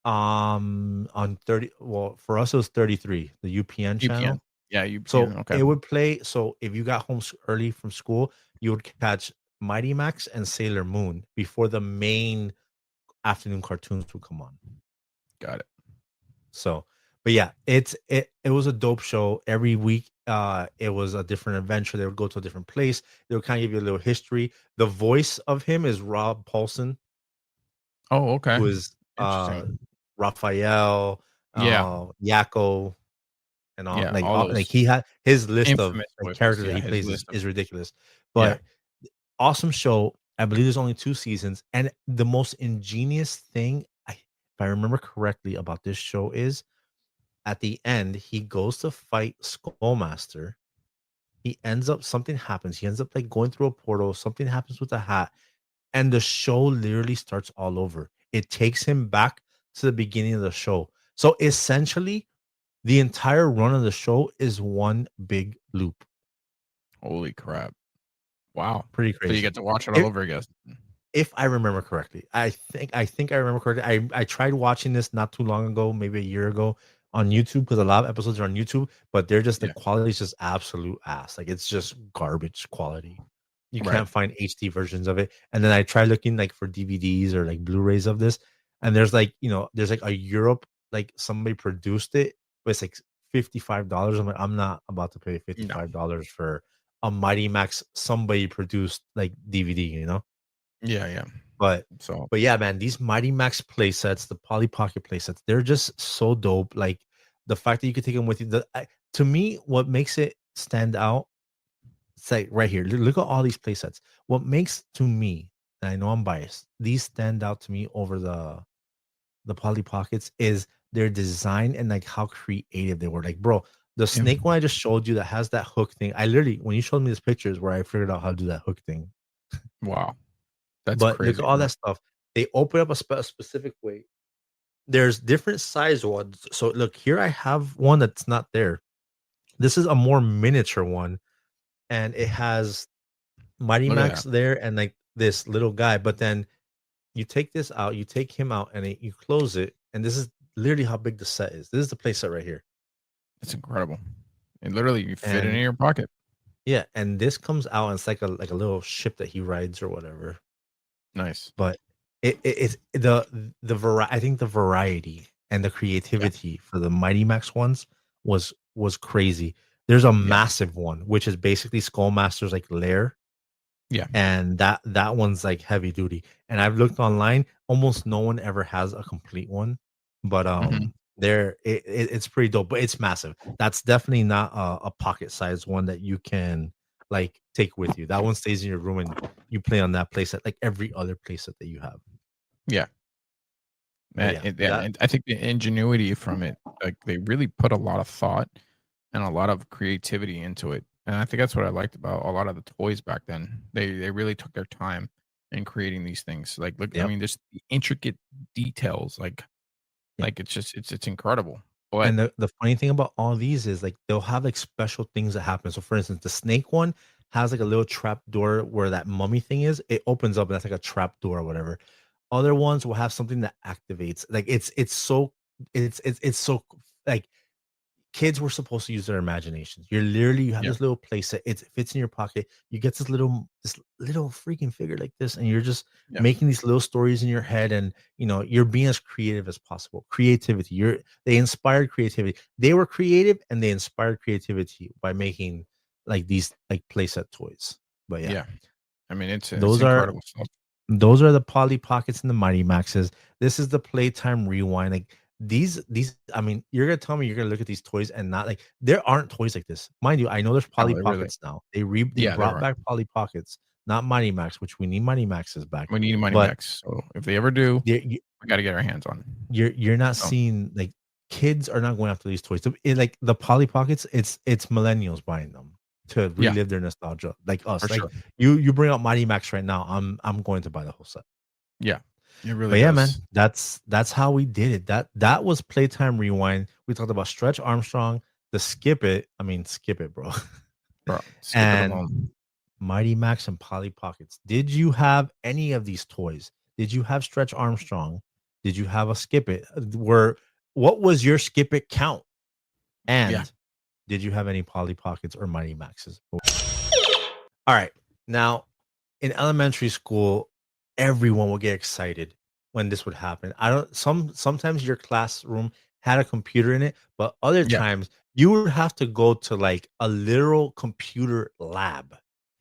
on 30, well for us it was 33, the UPN UPN. channel. Yeah, So UPN. Okay. it would play. So if you got home early from school, you would catch Mighty Max and Sailor Moon before the main afternoon cartoons would come on. Got it. So, but yeah, it was a dope show. Every week, it was a different adventure. They would go to a different place. They would kind of give you a little history. The voice of him is Rob Paulson, Oh, okay. who is Interesting. Raphael, Yeah. Yakko, and Yeah. All all like those he had his list of infamous like voices. characters that Yeah. he His plays list of. is ridiculous. Yeah. But awesome show. I believe there's only 2 seasons, and the most ingenious thing, if I remember correctly, about this show is at the end he goes to fight Skullmaster. He ends up something happens. He ends up like going through a portal. Something happens with the hat, and the show literally starts all over. It takes him back to the beginning of the show. So essentially, the entire run of the show is one big loop. Holy crap. Wow. Pretty So you crazy. get to watch it all If over again. if I remember correctly, I think I remember correctly. I tried watching this not too long ago, maybe a year ago on YouTube because a lot of episodes are on YouTube, but they're just the Yeah. quality is just absolute ass. Like it's just garbage quality. You Right. can't find HD versions of it. And then I tried looking like for DVDs or like Blu-rays of this, and there's like there's like a Europe like somebody produced it, but it's like $55. I'm like, I'm not about to pay No. $55 for a Mighty Max somebody produced like DVD. Yeah. Yeah. But So but yeah, man, these Mighty Max play sets, the Polly Pocket play sets, they're just so dope. Like the fact that you could take them with you. To me, what makes it stand out, it's like right here. Look at all these play sets. What makes to me, and I know I'm biased, these stand out to me over the Polly Pockets is their design and like how creative they were. Like, bro, the yeah. snake one I just showed you that has that hook thing. I literally, when you showed me these pictures, where I figured out how to do that hook thing. Wow. That's But look crazy, at all bro. that stuff. They open up a specific way. There's different size ones. So look, here I have one that's not there. This is a more miniature one. and it has Mighty Look at Max that. there and like this little guy. But then you take this out, you take him out, and you close it, and this is literally how big the set is. This is the play set right here, It's incredible. And literally, you fit it in and your pocket. yeah, and this comes out, and it's like a little ship that he rides or whatever. Nice. But it's the I think the variety and the creativity for the Mighty Max ones was crazy. There's a Yeah. massive one, which is basically Skullmaster's like lair, Yeah. and that one's like heavy duty. And I've looked online, almost no one ever has a complete one, but Mhm. it's pretty dope. But it's massive. That's definitely not a pocket sized one that you can like take with you. That one stays in your room and you play on that playset like every other playset that you have. Yeah. But yeah, that And I think the ingenuity from it, like they really put a lot of thought and a lot of creativity into it. And I think that's what I liked about a lot of the toys back then. They really took their time in creating these things. Like, look, I yep. mean, there's the intricate details. Yeah. It's just it's incredible. But And the funny thing about all these is like they'll have like special things that happen. So for instance, the snake one has like a little trap door where that mummy thing is. It opens up and that's like a trap door or whatever. Other ones will have something that activates. Like it's so like kids were supposed to use their imaginations. You have yeah, this little place that it fits in your pocket. You get this little freaking figure like this, and you're just yeah, making these little stories in your head, and you're being as creative as possible. Creativity. They inspired creativity. They were creative and they inspired creativity by making like these like playset toys. But yeah, yeah. I mean, it's those are incredible stuff. those are the Polly Pockets and the Mighty Maxes. This is the Playtime Rewind. Like these. I mean, you're gonna tell me you're gonna look at these toys and not like there aren't toys like this, mind you. I know there's Oh, Polly they really, Pockets now. They yeah, there brought are. back Polly Pockets, not Mighty Max, which we need Mighty Maxes back. We need Money But Max. So if they ever do, you- we got to get our hands on. you're not So seeing like kids are not going after these toys. Like the Polly Pockets, it's millennials buying them to yeah, relive their nostalgia, like us. for Like sure. you bring up Mighty Max right now, I'm going to buy the whole set. Yeah, it really But yeah, man, does, that's how we did it. That was Playtime Rewind. We talked about Stretch Armstrong, the Skip It. I mean, Skip It, bro. bro. Skip it And alone. Mighty Max and Polly Pockets. Did you have any of these toys? Did you have Stretch Armstrong? Did you have a Skip It? What was your Skip It count? Yeah, And did you have any Polly Pockets or Mighty Maxes? All right. Now, in elementary school, everyone would get excited when this would happen. I don't sometimes your classroom had a computer in it, but other yeah, times you would have to go to like a literal computer lab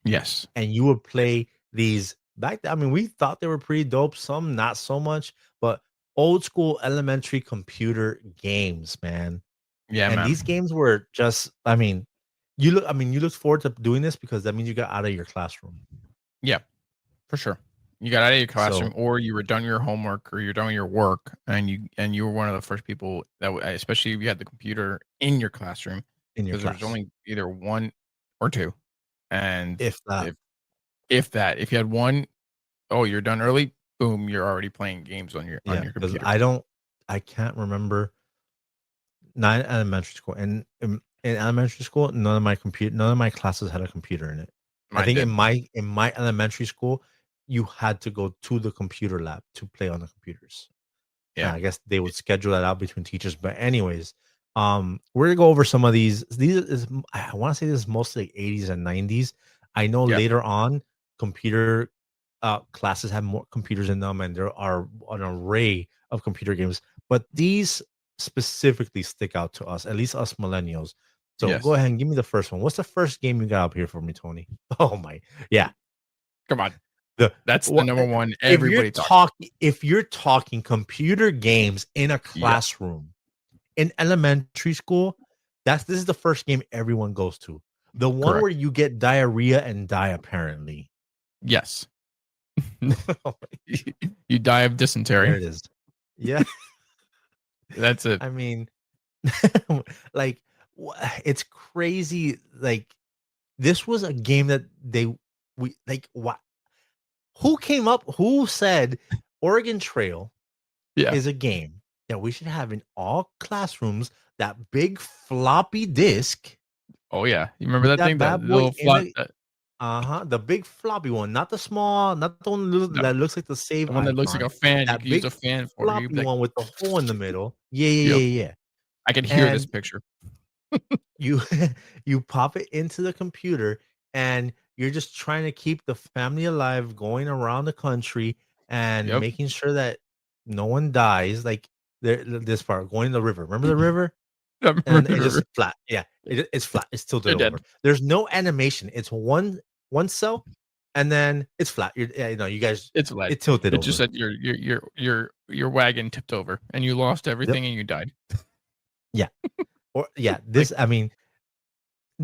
yes, and you would play these back then. I mean, we thought they were pretty dope, some not so much, but old school elementary computer games, man. yeah, And man. these games were just, you look forward to doing this because that means you got out of your classroom. Yeah, for sure. You got out of your classroom, So or you were done your homework, or you're done your work, and you were one of the first people that, especially if you had the computer in your classroom, in your because there's class, only either one or two, and if that, if you had one, oh, you're done early. Boom, you're already playing games on yeah, your because computer. I can't remember not in elementary school. And in elementary school, none of my classes had a computer in it. I Mine think did. in my elementary school, you had to go to the computer lab to play on the computers. Yeah, I guess they would schedule that out between teachers. But anyways, we're gonna go over some of these. I want to say this is mostly like 80s and 90s. I know yeah, later on, computer classes have more computers in them, and there are an array of computer games. But these specifically stick out to us, at least us millennials. So go yes. ahead and give me the first one. What's the first game you got up here for me, Tony? Oh my, yeah. Come on, The that's the what number one. Everybody talks. if you're talking computer games in a Yeah, classroom in elementary school, this is the first game everyone goes to. The one correct. where you get diarrhea and die apparently. Yes, you die of There dysentery. it is. Yeah, That's it. I mean, like it's crazy. Like this was a game that we like. What? Who said Oregon Trail Yeah. is a game that we should have in all classrooms? That big floppy disk Oh yeah, you remember that That thing? That bad boy little in flop. the the big floppy one, not the small, not the one No, that looks like the save the one that looks like icon. a fan. You That can use big a fan for. You'd floppy be like, one with the hole in the middle. Yeah, yeah, yep. yeah, yeah. I can hear this And picture. you you pop it into the computer and you're just trying to keep the family alive going around the country and Yep. making sure that no one dies like this part going in the river, remember the river, I remember and the it just river. flat, yeah, it's flat, it's You're tilted over, dead. there's no animation, it's one cell and then it's flat, yeah, you know, you guys, It's lead. it tilted It just over. said your wagon tipped over and you lost Yep. everything and you died. Yeah. Or yeah, Like this, I mean,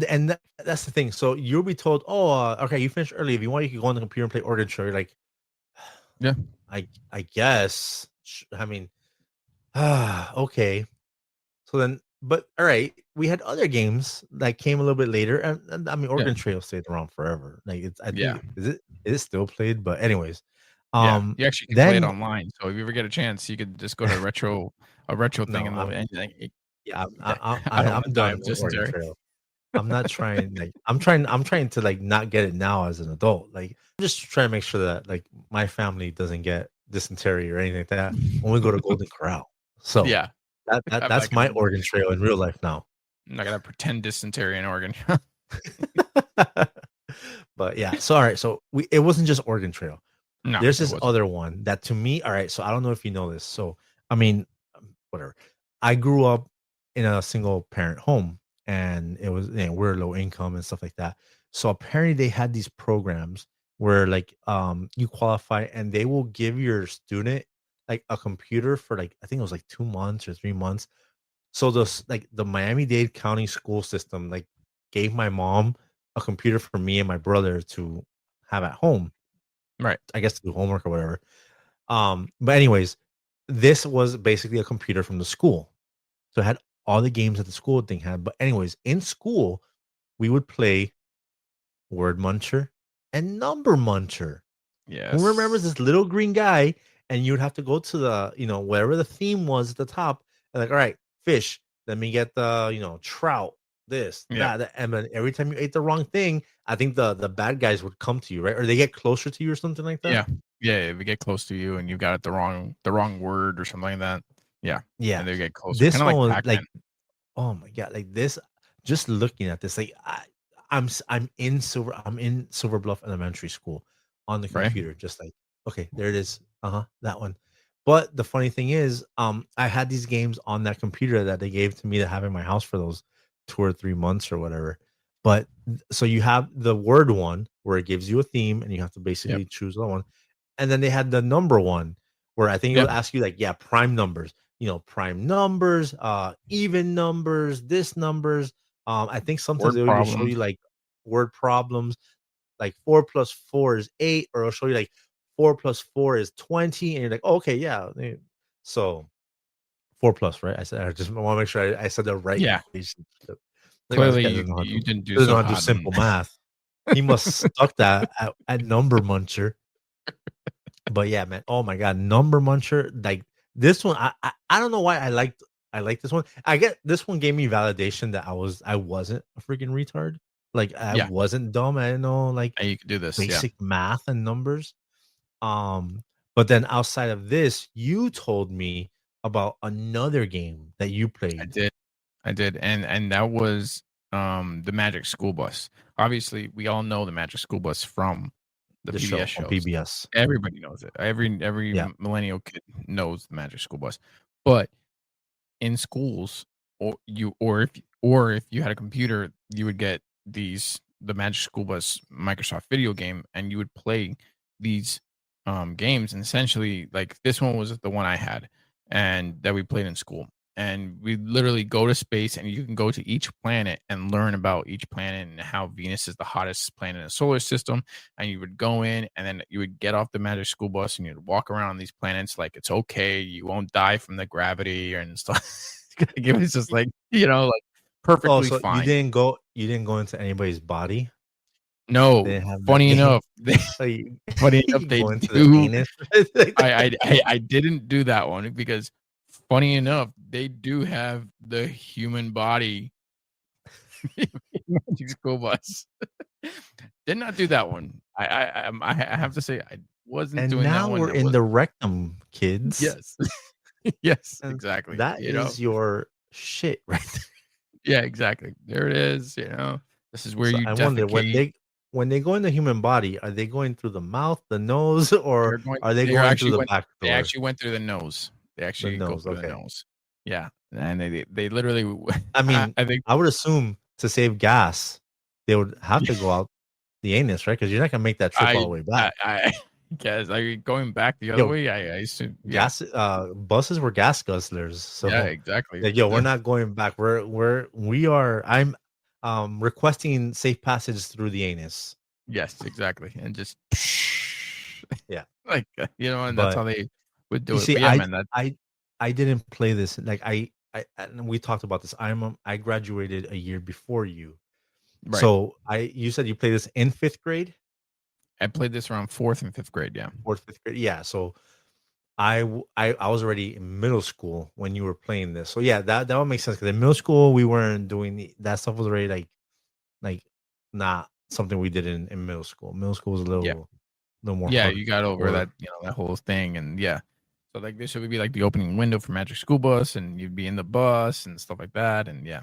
and that's the thing. So you'll be told, "Oh, okay, you finished early. If you want, you can go on the computer and play Oregon Trail." You're like, yeah, I guess. I mean, okay. So then, but all right, we had other games that came a little bit later, and I mean, yeah, Oregon Trail stayed around forever. Like it's, I yeah, think, is it still played? But anyways, yeah. You actually can play it then online. So if you ever get a chance, you could just go to a retro thing no, and I'm yeah, I don't want I'm to die done of with Oregon dysentery. Trail. I'm not trying, like, I'm trying to, like, not get it now as an adult, like, I'm just trying to make sure that, like, my family doesn't get dysentery or anything like that when we go to Golden Corral. So, Yeah, I'm not that's my gonna Oregon Trail in real life now. I'm not gonna pretend dysentery in Oregon. But, yeah, so, alright, so it wasn't just Oregon Trail. No, There's it this wasn't. other one that to me, alright, so I don't know if you know this, so, I mean, whatever. I grew up in a single parent home and it was, you know, we're low income and stuff like that. So apparently they had these programs where like you qualify and they will give your student like a computer for like I think it was like 2 months or 3 months. So this like the Miami-Dade County school system like gave my mom a computer for me and my brother to have at home, Right. I guess to do homework or whatever. But anyways, this was basically a computer from the school. So it had all the games that the school thing had. But anyways, in school, we would play Word Muncher and Number Muncher. Who remembers Yes. this little green guy? And you would have to go to the, you know, wherever the theme was at the top. And like, all right, fish. Let me get the, you know, trout, this, Yep. that. And then every time you ate the wrong thing, I think the bad guys would come to you, right? Or they get closer to you or something like that. Yeah. Yeah. If we get close to you and you got it the wrong word or something like that. Yeah. Yeah. And they get closer. Kind This of like one was Pac-Man. like, oh my god, like this just looking at this, like I'm in Silver Bluff Elementary School on the Right? computer, just like, okay, there it is. Uh-huh, that one. But the funny thing is, I had these games on that computer that they gave to me to have in my house for those 2 or 3 months or whatever. But so you have the word one where it gives you a theme and you have to Yep. basically choose the one. And then they had the number one where I think it Yep. will ask you like, yeah, prime numbers, you know, prime numbers, even numbers, this numbers. I think sometimes Word they'll even show problems. you like word problems, like 4 plus 4 is 8, or it'll show you like 4 plus 4 is 20, and you're like, oh, okay, yeah. So 4 plus, right? I just want to make sure I said the right Yeah. equation. Like, wow, this Clearly guy you didn't do doesn't know so how to do hot in simple math. He must stuck that at number muncher. But yeah, man. Oh my god, Number Muncher. Like this one, I don't know why I like this one. I get this one gave me validation that I wasn't a freaking retard. Like I yeah. wasn't dumb. I didn't know like And you could do this. Yeah. basic math and numbers. But then outside of this, you told me about another game that you I played. did. I did. And that was the Magic School Bus. Obviously, we all know the Magic School Bus from the The PBS show on shows. PBS. Everybody knows it. Every Yeah. millennial kid knows the Magic School Bus. But in schools, or if you had a computer, you would get the Magic School Bus Microsoft video game, and you would play these games. And essentially, like this one was the one I had, and that we played in school. And we literally go to space, and you can go to each planet and learn about each planet and how Venus is the hottest planet in the solar system. And you would go in, and then you would get off the Magic School Bus, and you'd walk around these planets like it's okay, you won't die from the gravity and stuff. It was just like like Oh, perfectly so fine. you didn't go into anybody's body? They No, didn't have that funny game. enough, So you, funny enough, you they go into the do. anus. Like that. I didn't do that one because funny enough, they do have the human body Magic School Bus. Did not do that one. I have to say I wasn't And doing that now one. we're That in was the rectum, kids. yes, yes, And exactly. that is your shit right there. Yeah, exactly. There it is. This is where So you I wonder defecate. when they go in the human body, are they going through the mouth, the nose, or They're going. are they They going through actually the went. back They door? actually went through the nose. They The actually go nose. through the Okay. nose. Yeah, and they literally. I mean, I think. I would assume to save gas, they would have to go out the anus, right? Because you're not gonna make that trip all the way back. I guess are you going back the other Yo, way? I assume. Yeah. gas buses were gas guzzlers. Yeah. So Exactly. like, yo, we're not going back. We are I'm requesting safe passage through the anus. Yes. Exactly. And just Yeah. like and that's But how they would you do it. see, But yeah, man. That I didn't play this. Like I and we talked about this. I graduated a year before you. right. So you said you played this in fifth grade I played this around fourth and fifth grade. Yeah. or fifth grade. Yeah. So I was already in middle school when you were playing this. So yeah, that would make sense because in middle school we weren't doing that stuff was already like not something we did in middle school. Middle school was a Yeah. little more Yeah. You got over hardcore. that. That whole thing, and yeah. So like this would be like the opening window for Magic School Bus, and you'd be in the bus and stuff like that, and yeah.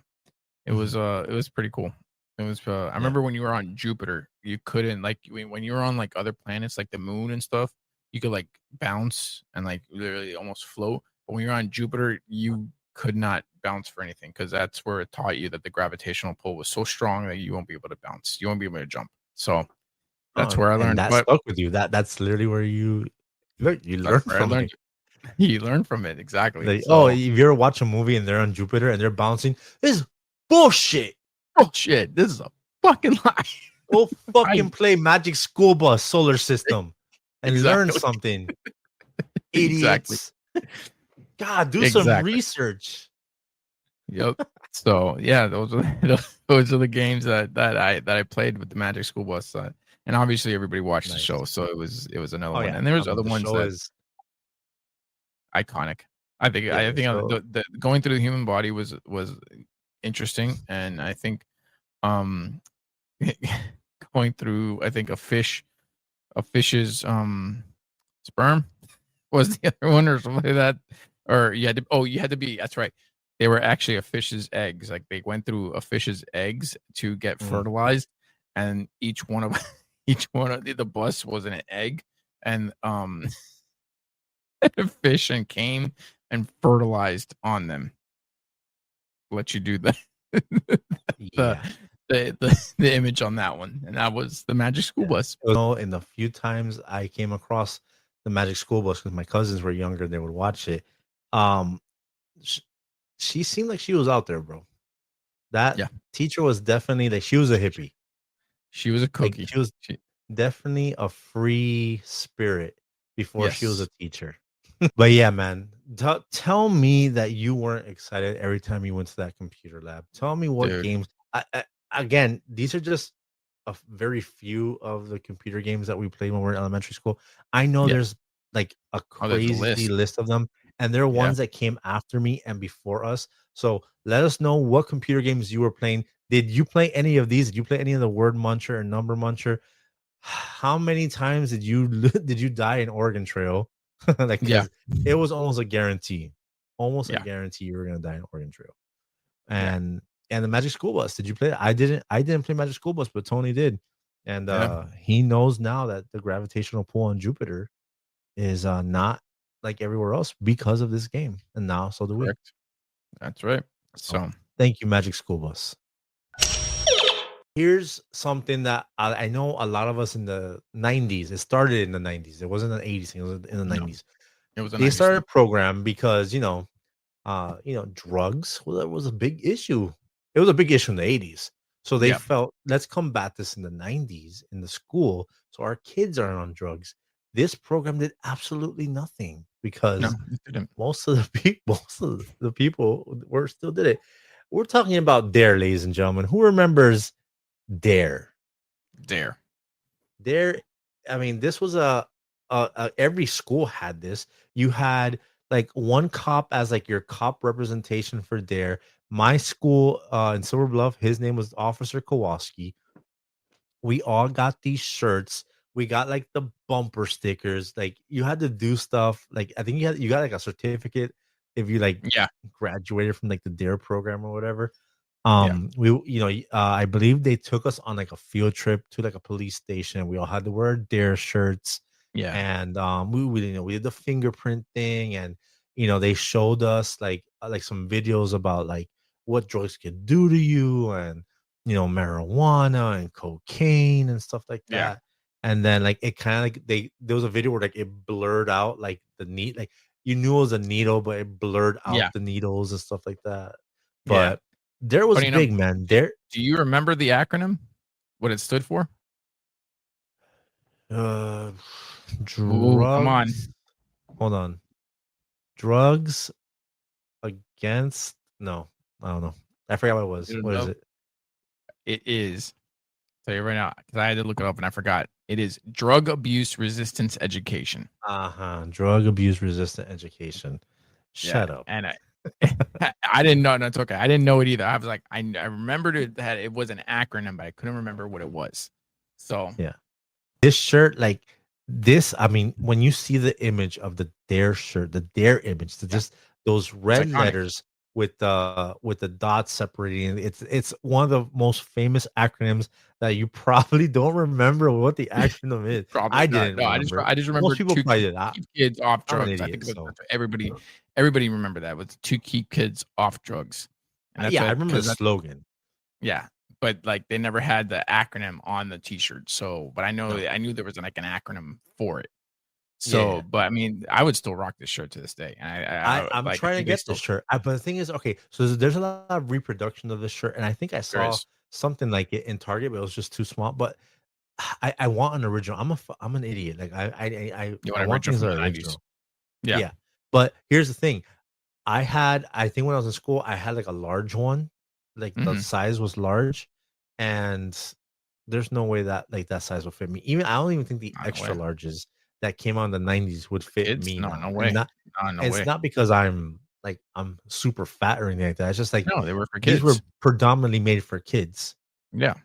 It Mhm. was pretty cool. It was I Yeah. remember when you were on Jupiter, you couldn't like when you were on like other planets like the moon and stuff, you could like bounce and like literally almost float. But when you're on Jupiter, you could not bounce for anything because that's where it taught you that the gravitational pull was so strong that you won't be able to bounce. You won't be able to jump. So that's Oh, where I and learned. that But stuck with you. That's literally where you that's learned where I from learned. it. You learn from it exactly. Like, oh, So if you ever watch a movie and they're on Jupiter and they're bouncing, this is bullshit. oh shit, this is a fucking lie. Go fucking Right. play Magic School Bus Solar System and learn Exactly. something, Exactly. idiots. God, do some Exactly. research. Yep. So yeah, those are those are the games that I played with the Magic School Bus, and obviously everybody watched the Nice. show, so it was another Oh one, yeah, and there I was mean other the ones show that is iconic. I think yeah I the think show. the going through the human body was interesting, and I think um going through I think a fish's sperm was the other one or something like that. Or you had to be that's right. They were actually a fish's eggs. Like they went through a fish's eggs to get Mm. fertilized, and each one of each one of the bus was an egg, and a fish and came and fertilized on them. Let you do the the Yeah. the image on that one, and that was the Magic School Yeah. Bus. In the few times I came across the Magic School Bus because my cousins were younger, they would watch it. Um, sh- she seemed like she was out there, bro. That Yeah, teacher was definitely like she was a hippie. she was a Like cookie. she was definitely a free spirit before she was a Yes, teacher. But yeah, man, tell me that you weren't excited every time you went to that computer lab. Tell me what dude. games. Again, these are just very few of the computer games that we played when we were in elementary school. I know Yeah. there's like a Oh, there's a crazy list. list of them, and there are Yeah. ones that came after me and before us. So let us know what computer games you were playing. Did you play any of these? Did you play any of the word muncher or number muncher? How many times did you did you die in Oregon Trail? Like, Yeah. because it was almost a Yeah. guarantee you were gonna die in Oregon Trail. Yeah. And the Magic School Bus. Did you play it? I didn't play Magic School Bus, but Tony did. And Yeah. he knows now that the gravitational pull on Jupiter is not like everywhere else because of this game. And now so do we. Correct. That's right. So So thank you, Magic School Bus. Here's something that I know a lot of us in the 90s. It started in the 90s. It wasn't an 80s thing, it was in the no, 90s. it was a They 90s started thing. a program because drugs was a big issue. It was a big issue in the 80s. So they Yeah. felt, let's combat this in the 90s in the school so our kids aren't on drugs. This program did absolutely nothing No, because it didn't. most of the people were still did it. We're talking about D.A.R.E, ladies and gentlemen. Who remembers D.A.R.E? Dare. There, I mean, this was every school had this. You had like one cop as like your cop representation for D.A.R.E, My school in Silver Bluff, his name was Officer Kowalski. We all got these shirts. We got like the bumper stickers. Like you had to do stuff. Like I think you got like a certificate if you like Yeah, graduated from like the D.A.R.E program or whatever. yeah, We I believe they took us on like a field trip to like a police station. We all had to wear D.A.R.E shirts, yeah, and we did the fingerprint thing, and they showed us like some videos about like what drugs could do to you, and marijuana and cocaine and stuff like yeah, that. And then like it kind of like there was a video where like it blurred out like the neat like you knew it was a needle, but it blurred out yeah, the needles and stuff like that. yeah. But there was Funny enough, big, man. do, There do you remember the acronym? What it stood for? uh Ooh, come on. drugs. Hold on. Drugs against no, I don't know. I forgot what it was. You don't What is know? it? It is. Tell you right now, because I had to look it up and I forgot. It is drug abuse resistance education. Uh-huh. Drug abuse resistant education. Yeah, Shut up. and I didn't know. No, it's okay. I didn't know it either. I was like, I remembered it that it was an acronym, but I couldn't remember what it was. So Yeah. This shirt, like this, I mean, when you see the image of the Dare shirt, the Dare image, yeah, just those it's red iconic. letters with the dots separating, it's one of the most famous acronyms that you probably don't remember what the acronym is. Probably I not. didn't No, remember. I just Most remember people to probably keep, did. keep kids off I'm an drugs. I idiot, think so that's what everybody remember that was to keep kids off drugs, and that's yeah, I what remember the because that's slogan. yeah. But like they never had the acronym on the T-shirt. So, but No, I knew there was like an acronym for it. yeah. So, but I mean, I would still rock this shirt to this day, and I'm like I trying to think they get this still shirt. But the thing is, okay, so there's a lot of reproduction of this shirt, and I think I there saw is. something like it in Target, but it was just too small. But I want an original. I'm an idiot. Like You I want want original things from that the are '90s? original. Yeah, Yeah. But here's the thing. I think when I was in school, I had like a large one. Like the hmm size was large, and there's no way that like that size will fit me. Even I don't even think the not no extra way. larges that came out in the 90s would fit Kids? me No, now. no And way. not No and it's way. not because I'm super fat or anything like that. It's just like No, they were for these were kids. predominantly made for kids. Yeah.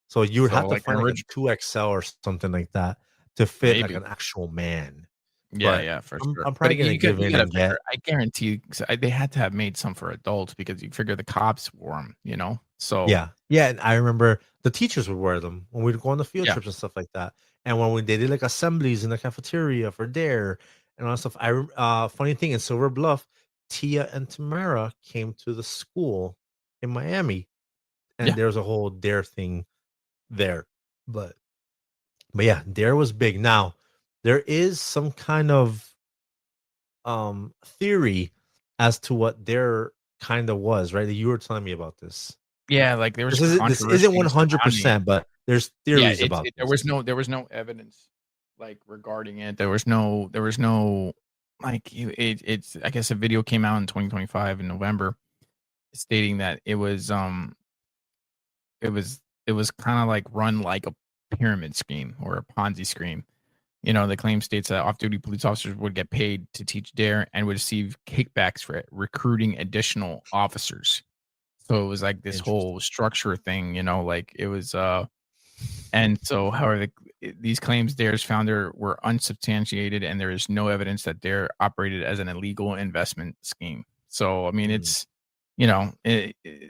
So you would So have to like an find like a original, 2XL or something like that to fit like maybe. an actual man. Yeah, But yeah, for I'm sure. I'm But probably gonna give you in gotta and figure. get I guarantee you, they had to have made some for adults because you figure the cops wore them. So yeah. Yeah, and I remember the teachers would wear them when we'd go on the field yeah, trips and stuff like that. And when they did like assemblies in the cafeteria for Dare and all that stuff. Funny thing in Silver Bluff, Tia and Tamara came to the school in Miami, and yeah, there's a whole Dare thing there. But but yeah, Dare was big. Now, there is some kind of theory as to what Dare kind of was, right? You were telling me about this. yeah. Like there was This isn't controversy surrounding it. 100%, but there's Yeah, theories about there this. was no evidence like regarding it. There was no like it's I guess a video came out in 2025 in November stating that it was kind of like run like a pyramid scheme or a Ponzi scheme. The claim states that off-duty police officers would get paid to teach DARE and would receive kickbacks for recruiting additional officers. So it was like this whole Interesting. structure thing, like it was and so, however, these claims DARE's founder were unsubstantiated, and there is no evidence that DARE operated as an illegal investment scheme. So, I mean, Mm. it's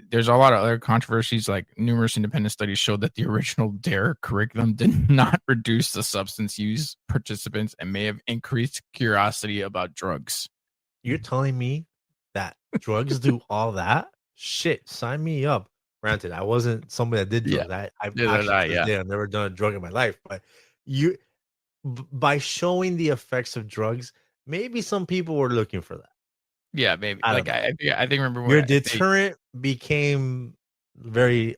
there's a lot of other controversies. Like numerous independent studies showed that the original DARE curriculum did not reduce the substance use participants and may have increased curiosity about drugs. You're telling me that drugs do all that? Shit, sign me up. Granted, I wasn't somebody that did Yeah, drugs. I've yeah, actually to this yeah, day I've never done a drug in my life. But you by showing the effects of drugs, maybe some people were looking for that. yeah. Maybe I don't like know. I think remember Your when they deterrent became very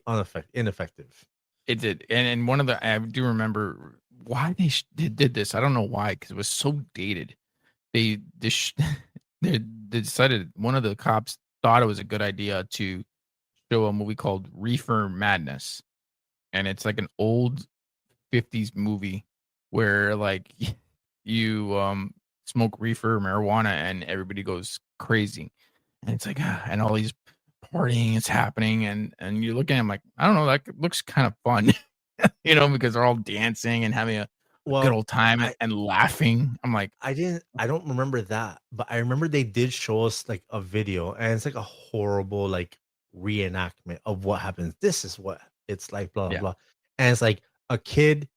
ineffective. It did, and one of the I do remember why they did this. I don't know why, because it was so dated. They this they decided one of the cops thought it was a good idea to show a movie called Reefer Madness, and it's like an old '50s movie where like you smoke reefer marijuana and everybody goes crazy, and it's like and all these partying is happening, and you look at him like, I don't know, like it looks kind of fun, because they're all dancing and having a good Well, old time I and laughing. I'm like, I don't remember that, but I remember they did show us like a video, and it's like a horrible like reenactment of what happens. This is what it's like, blah blah yeah, blah. And it's like a kid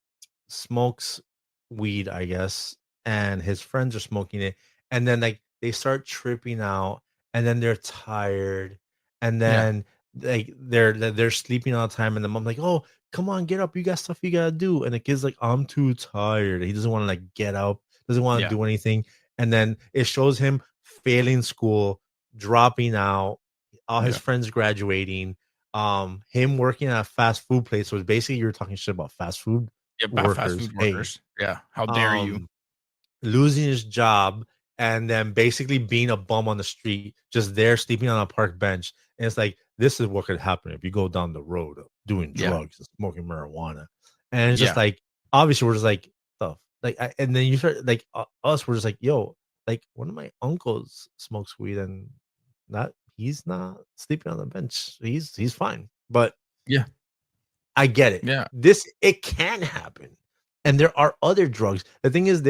smokes weed, I guess, and his friends are smoking it, and then like they start tripping out, and then they're tired, and yeah, then like they're sleeping all the time, and the mom's like, "Oh, come on, get up, you got stuff you gotta do," and the kid's like, "I'm too tired." He doesn't want to like get up, doesn't want to yeah, do anything, and then it shows him failing school, dropping out, all his yeah, friends graduating, him working at a fast food place. So basically, you're talking shit about fast food yeah. About fast workers. food Hey, workers. Yeah, how dare you? losing his job and then basically being a bum on the street, just there sleeping on a park bench. And it's like, this is what could happen if you go down the road of doing Yeah, drugs and smoking marijuana. And it's just yeah, like, obviously, we're just like, stuff. Like, and then you start, like, us, we're just like, yo, like, one of my uncles smokes weed and he's not sleeping on the bench. He's fine. But yeah, I get it. yeah. It can happen. And there are other drugs. The thing is,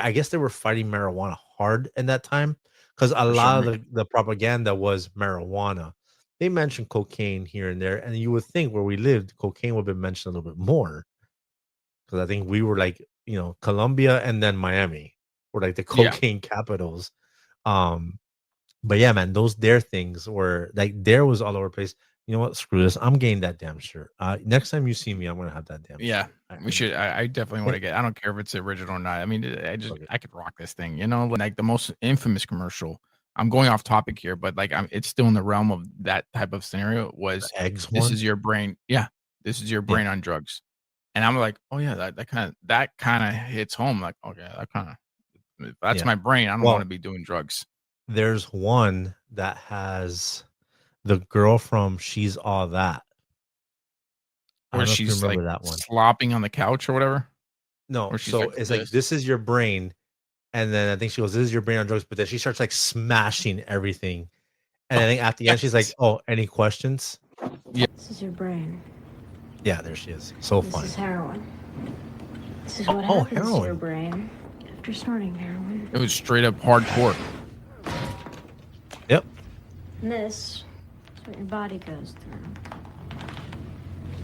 I guess they were fighting marijuana hard in that time because a For sure. lot of the propaganda was marijuana. They mentioned cocaine here and there, and you would think where we lived, cocaine would have been mentioned a little bit more because I think we were like, Colombia and then Miami were like the Yeah, cocaine capitals. Um, but yeah, man, those dare things were like dare was all over the place. You know what? Screw this. I'm getting that damn shirt. Next time you see me, I'm gonna have that damn yeah. shirt. We should. I definitely want And to get. I don't care if it's original or not. I mean, fuck it. I could rock this thing. Like the most infamous commercial. I'm going off topic here, but like it's still in the realm of that type of scenario. The Was eggs this one. is your brain? Yeah, this is your Yeah, brain on drugs. And I'm like, oh yeah, that kind of hits home. Like, okay, that's yeah. my brain. I don't want to Well, be doing drugs. there's one that has the girl from She's All That. I Where don't know if you she's like remember that one. slopping on the couch or whatever. No, Where she's so like it's like this. this is your brain, and then I think she goes, "This is your brain on drugs," but then she starts like smashing everything, and I Oh, think at the end she's like, yes. "Oh, any questions?" Yeah. This is your brain. Yeah, there she is. So This funny. is heroin. This is Oh, what oh, happens to your heroin. brain after snorting heroin. It was straight up hardcore. Yep. And this is what your body goes through.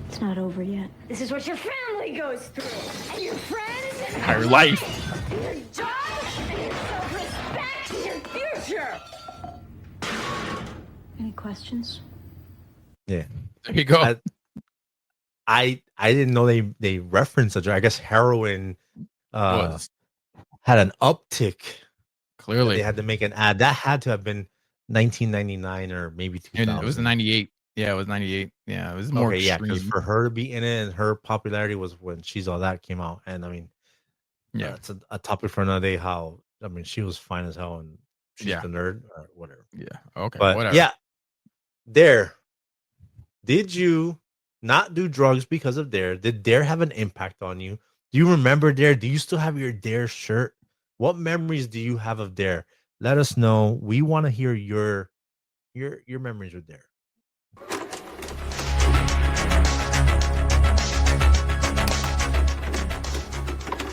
It's not over yet. This is what your family goes through. And your friends. Entire life. And your job. And your self-respect. And your future. Any questions? Yeah. There you go. I didn't know they referenced a drug. I guess heroin Was had an uptick. clearly. They had to make an ad. That had to have been 1999 or maybe And 2000. it was 98. Yeah, it was 98. Yeah, it was more Okay, yeah, because extreme. for her to be in it and her popularity was when She's All That came out. And I mean, Yeah. it's a topic for another day. How I mean, she was fine as hell and she's Yeah. the nerd or whatever. Yeah. Okay. But Whatever. yeah, there. Did you not do drugs because of Dare? Did Dare have an impact on you? Do you remember Dare? Do you still have your Dare shirt? What memories do you have of Dare? Let us know. We want to hear your memories with Dare.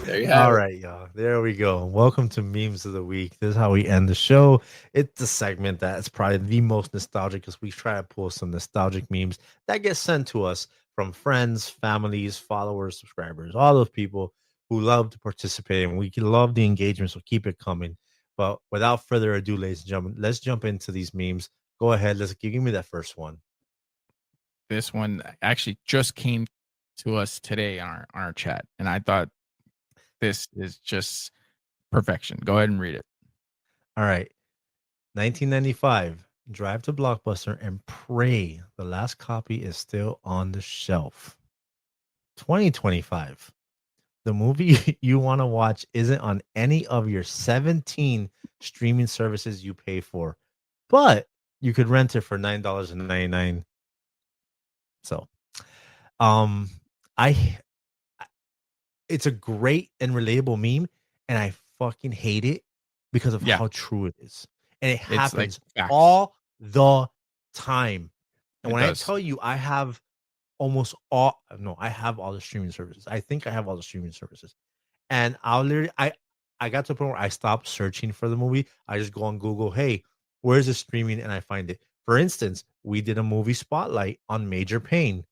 There you have All it. right, y'all. There we go. Welcome to Memes of the Week. This is how we end the show. It's a segment that's probably the most nostalgic because we try to pull some nostalgic memes that get sent to us from friends, families, followers, subscribers, all those people who love to participate, and we can love the engagement. So keep it coming. But without further ado, ladies and gentlemen, let's jump into these memes. Go ahead. Let's give me that first one. This one actually just came to us today on our chat, and I thought this is just perfection. Go ahead and read it. All right. 1995. Drive to Blockbuster and pray the last copy is still on the shelf. 2025. The movie you want to watch isn't on any of your 17 streaming services you pay for, but you could rent it for $9.99. So, um, I it's a great and relatable meme, and I fucking hate it because of Yeah. how true it is. And it It's like happens facts. all the time. And It when I does. tell you I have almost all no, I have all the streaming services. I think I have all the streaming services. And I'll literally I got to the point where I stopped searching for the movie. I just go on Google, hey, where's the streaming? And I find it. For instance, we did a movie spotlight on Major Pain.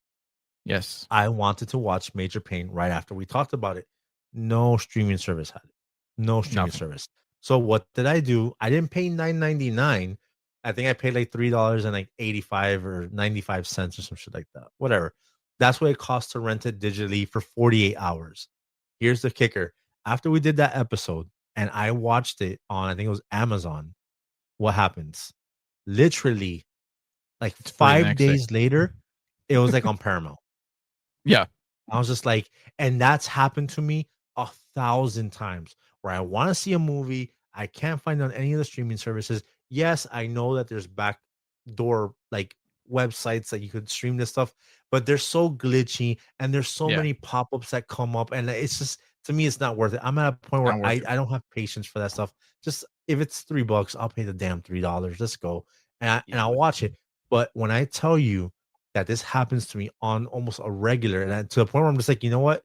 Yes. I wanted to watch Major Pain right after we talked about it. No streaming service had it. No streaming Nothing. service. So what did I do? I didn't pay $9.99. I think I paid like $3 and like 85 or 95 cents or some shit like that. Whatever. That's what it costs to rent it digitally for 48 hours. Here's the kicker. After we did that episode and I watched it on, I think it was Amazon, what happens? Literally, like It's free the 5 next day. days later, it was like on Paramount. Yeah. I was just like, and that's happened to me 1,000 times where I want to see a movie. I can't find it on any of the streaming services. Yes, I know that there's backdoor like websites that you could stream this stuff, but they're so glitchy and there's so Yeah. many pop-ups that come up. And it's just, to me, it's not worth it. I'm at a point where Not worth it. I don't have patience for that stuff. Just if it's $3, I'll pay the damn $3. Let's go. And Yeah. I'll watch it. But when I tell you that this happens to me on almost a regular, and to the point where I'm just like, you know what?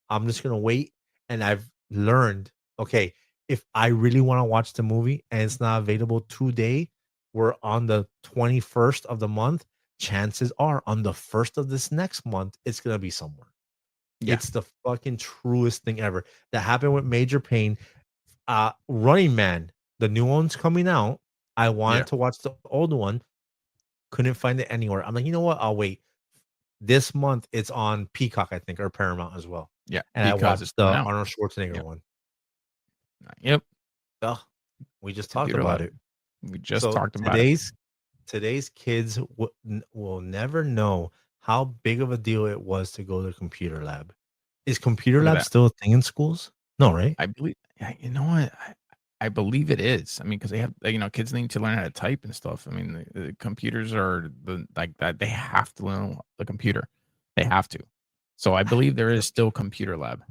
I'm just gonna wait. And I've learned, okay, if I really want to watch the movie and it's not available today, we're on the 21st of the month. Chances are on the first of this next month, it's gonna be somewhere. Yeah. It's the fucking truest thing ever. That happened with Major Pain. Running Man, the new one's coming out. I wanted to watch the old one. Couldn't find it anywhere. I'm like, you know what? I'll wait. This month it's on Peacock, I think, or Paramount as well. Yeah. And I because it's watched the coming out. Arnold Schwarzenegger Yep. one. Yep. Oh, we just talked Computer about lab. it. We just So talked about it. today's kids will never know how big of a deal it was to go to the computer lab. Is computer Look at lab that. still a thing in schools? No, right? I believe. Yeah, you know what? I believe it is. I mean, because they have, kids need to learn how to type and stuff. I mean, the computers are like that. They have to learn the computer. They have to. So I believe there is still computer lab.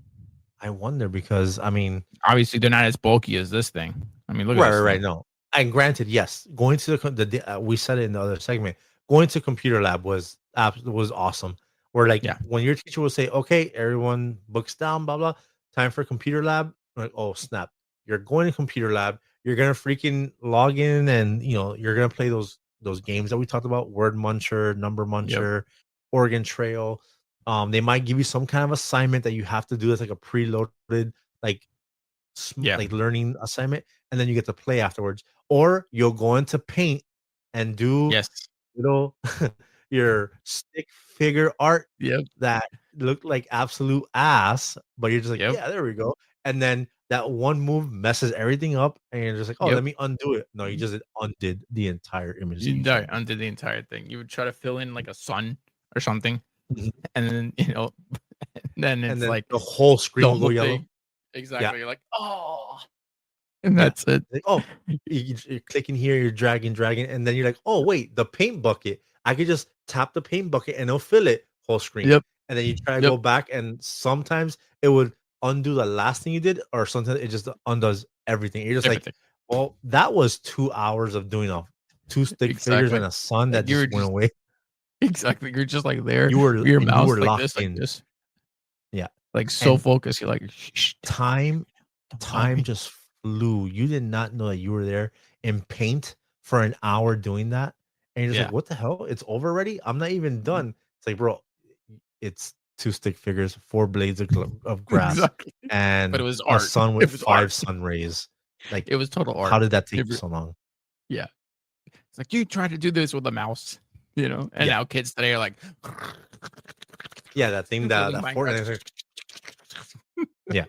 I wonder because I mean, Obviously, they're not as bulky as this thing. I mean, look at right, this right, thing. no. And granted, yes, going to we said it in the other segment. Going to computer lab was awesome. Where like Yeah. when your teacher will say, "Okay, everyone books down, blah blah, time for computer lab." I'm like, oh snap! You're going to computer lab. You're gonna freaking log in, and you're gonna play those games that we talked about: Word Muncher, Number Muncher, Oregon Trail. They might give you some kind of assignment that you have to do as like a preloaded like like learning assignment, and then you get to play afterwards. Or you'll go into Paint and do Yes. little your stick figure art Yep. that looked like absolute ass, but you're just like, Yep. yeah, there we go. And then that one move messes everything up, and you're just like, oh, Yep. let me undo it. No, you just undid the entire image. that you You showed. undid the entire thing. You would try to fill in like a sun or something, Mhm. and then then it's And then like the whole screen the will go whole yellow. thing. Exactly. You're like, oh, and Yeah. that's it. Like, oh, you're clicking here, you're dragging, and then you're like, oh wait, the paint bucket. I could just tap the paint bucket and it'll fill it whole screen. Yep. And then you try to Yep. go back, and sometimes it would undo the last thing you did, or sometimes it just undoes everything. You're just Everything. like, well, that was 2 hours of doing off 2 stick figures Exactly. and a sun that You were just went just- away. Exactly. You're just like there. You were your and mouse you were like locked this, in. like this. Yeah. Like so And focused. You're like, shh, Time don't bother time me. just flew. You did not know that you were there in Paint for an hour doing that. And you're just Yeah. like, what the hell? It's over already? I'm not even done. It's like, bro, it's 2 stick figures, 4 blades of grass, Exactly. and But it was a art. sun It with was 5 art. sun rays. Like, It was total art. how did that take It you re- so long? Yeah. It's like you tried to do this with a mouse, and Yeah. now kids today are like, Yeah, that thing that Building Fortnite. Yeah.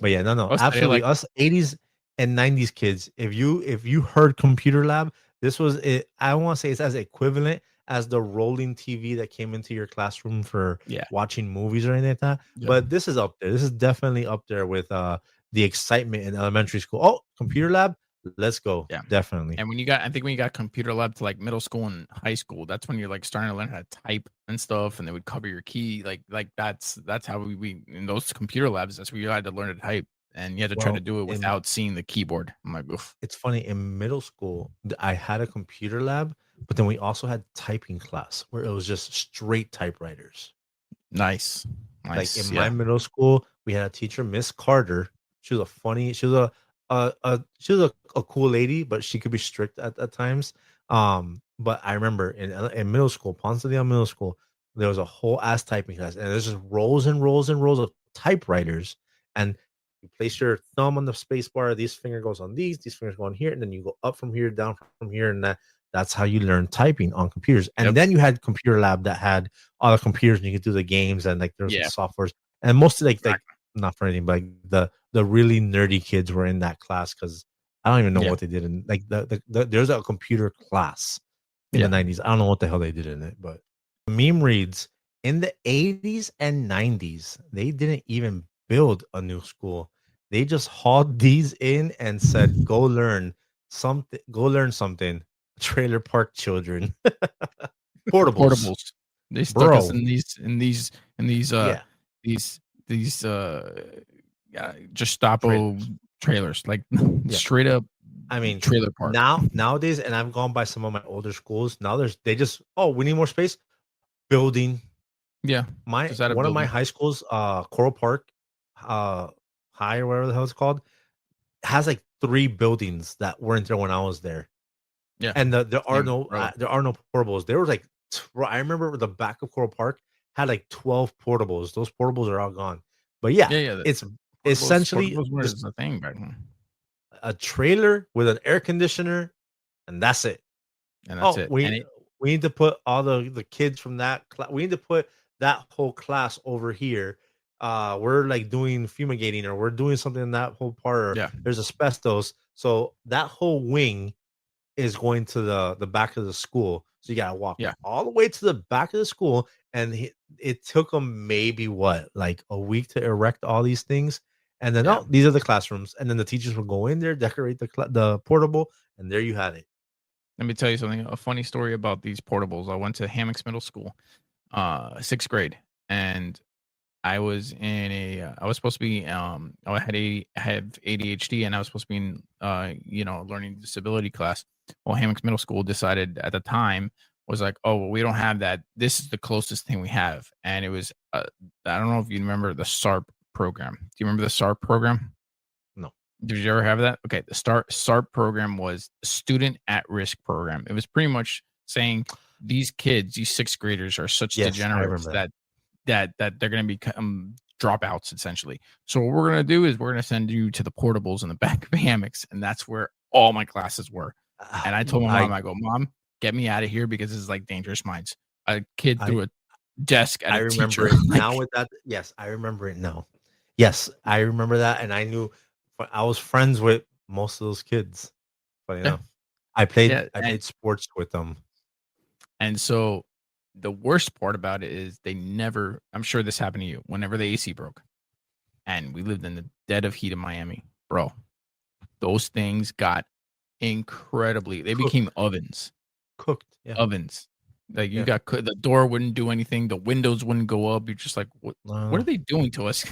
But yeah, no, Us today, absolutely. like- Us 80s and 90s kids, if you heard computer lab, this was it. I want to say it's as equivalent as the rolling TV that came into your classroom for Yeah. watching movies or anything like that. Yeah. But this is up there. This is definitely up there with the excitement in elementary school. Oh, computer lab, let's go. Yeah. Definitely. And when you got computer lab to like middle school and high school, that's when you're like starting to learn how to type and stuff, and they would cover your key. Like that's how we in those computer labs, that's where you had to learn to type, and you had to try Well, to do it in- without seeing the keyboard. I'm like, oof. It's funny, in middle school, I had a computer lab, But then we also had typing class where it was just straight typewriters. Nice. Like in Nice. my Yeah. middle school, we had a teacher, Miss Carter. She was a funny, she was she was a cool lady, but she could be strict at times. But I remember in middle school, Ponce de Leon Middle School, there was a whole ass typing class, and there's just rows and rows and rows of typewriters, and you place your thumb on the space bar, these finger goes on these fingers go on here, and then you go up from here, down from here, and that's how you learn typing on computers. And Yep. then you had computer lab that had all the computers, and you could do the games, and like there's Yeah. softwares, and mostly like Exactly. not for anything, but like the really nerdy kids were in that class because I don't even know Yeah. what they did in like there's a computer class in Yeah. the 90s. I don't know what the hell they did in it, but meme reads in the 80s and 90s, they didn't even build a new school. They just hauled these in and said, go learn something. Trailer park children. Portables. They stuck us Bro. in these Yeah. these Gestapo trailers, like straight up. I mean, trailer park. nowadays, and I've gone by some of my older schools. Now they just, oh, we need more space. Building. Yeah. One Just out of of my building. high schools, Coral Park, High or whatever the hell it's called, has like 3 buildings that weren't there when I was there. Yeah. And there are Same, no bro. portables. There was like I remember the back of Coral Park had like 12 portables. Those portables are all gone. But yeah, Yeah. it's essentially portables were just the thing back then. a trailer with an air conditioner, and that's it. And that's it. We And it, we need to put all the kids from that class. We need to put that whole class over here. We're like doing fumigating, or we're doing something in that whole part. Or Yeah. there's asbestos, so that whole wing is going to the back of the school. So you gotta walk all the way to the back of the school, and it took them maybe like a week to erect all these things. And then these are the classrooms, and then the teachers will go in there, decorate the portable, and there you had it. Let me tell you something. A funny story about these portables. I went to Hammocks Middle School, 6th grade, and I was in I was supposed to be I have ADHD, and I was supposed to be in learning disability class. Well, Hammocks Middle School decided at the time was like, oh, well, we don't have that. This is the closest thing we have, and it was I don't know if you remember the SARP program. Do you remember the SARP program? No. Did you ever have that? Okay, the SARP program was Student at Risk program. It was pretty much saying these kids, these 6th graders, are such degenerates that they're going to become dropouts essentially. So what we're going to do is we're going to send you to the portables in the back of hammocks, and that's where all my classes were. And I told my mom, I go, Mom, get me out of here because this is like Dangerous Minds. A kid threw a desk at a teacher. It now with that. Yes, I remember it now. Yes, I remember that, and I knew I was friends with most of those kids. But you know, I played sports with them. And so the worst part about it is they never, I'm sure this happened to you, whenever the AC broke and we lived in the dead of heat in Miami, bro, those things got they became ovens. Cooked. Yeah. Ovens. Like you got the door wouldn't do anything. The windows wouldn't go up. You're just like, what are they doing to us?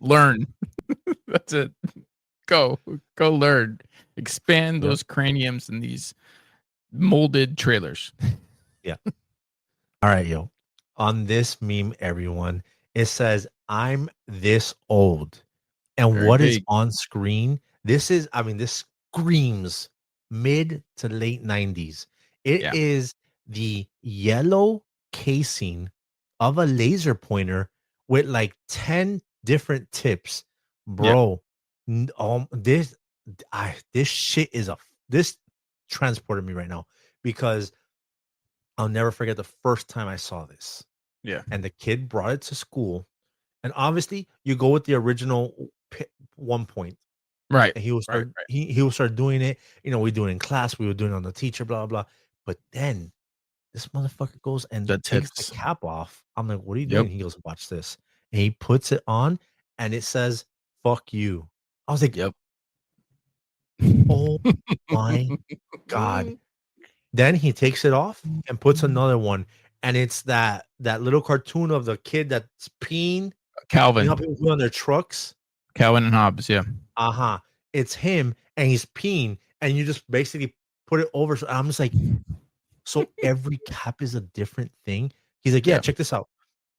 Learn. That's it. Go learn. Expand those craniums in these molded trailers. Yeah. All right, yo. On this meme, everyone, it says, I'm this old. And Very what is big. on screen? This screams mid to late 90s. It is the yellow casing of a laser pointer with like 10 different tips. Bro, this shit this transported me right now, because I'll never forget the first time I saw this. Yeah. And the kid brought it to school. And obviously, you go with the original 1 point. Right. And he will start he will start doing it. We do it in class, we were doing it on the teacher, blah blah. But then this motherfucker goes and takes the cap off. I'm like, what are you doing? He goes, watch this. And he puts it on, and it says, fuck you. I was like, yep. Oh my God. Then he takes it off and puts another one, and it's that little cartoon of the kid that's peeing. Calvin. You know how people do on their trucks? Calvin and Hobbes, yeah. It's him, and he's peeing, and you just basically put it over. So I'm just like, So every cap is a different thing. He's like, yeah, Yeah. check this out.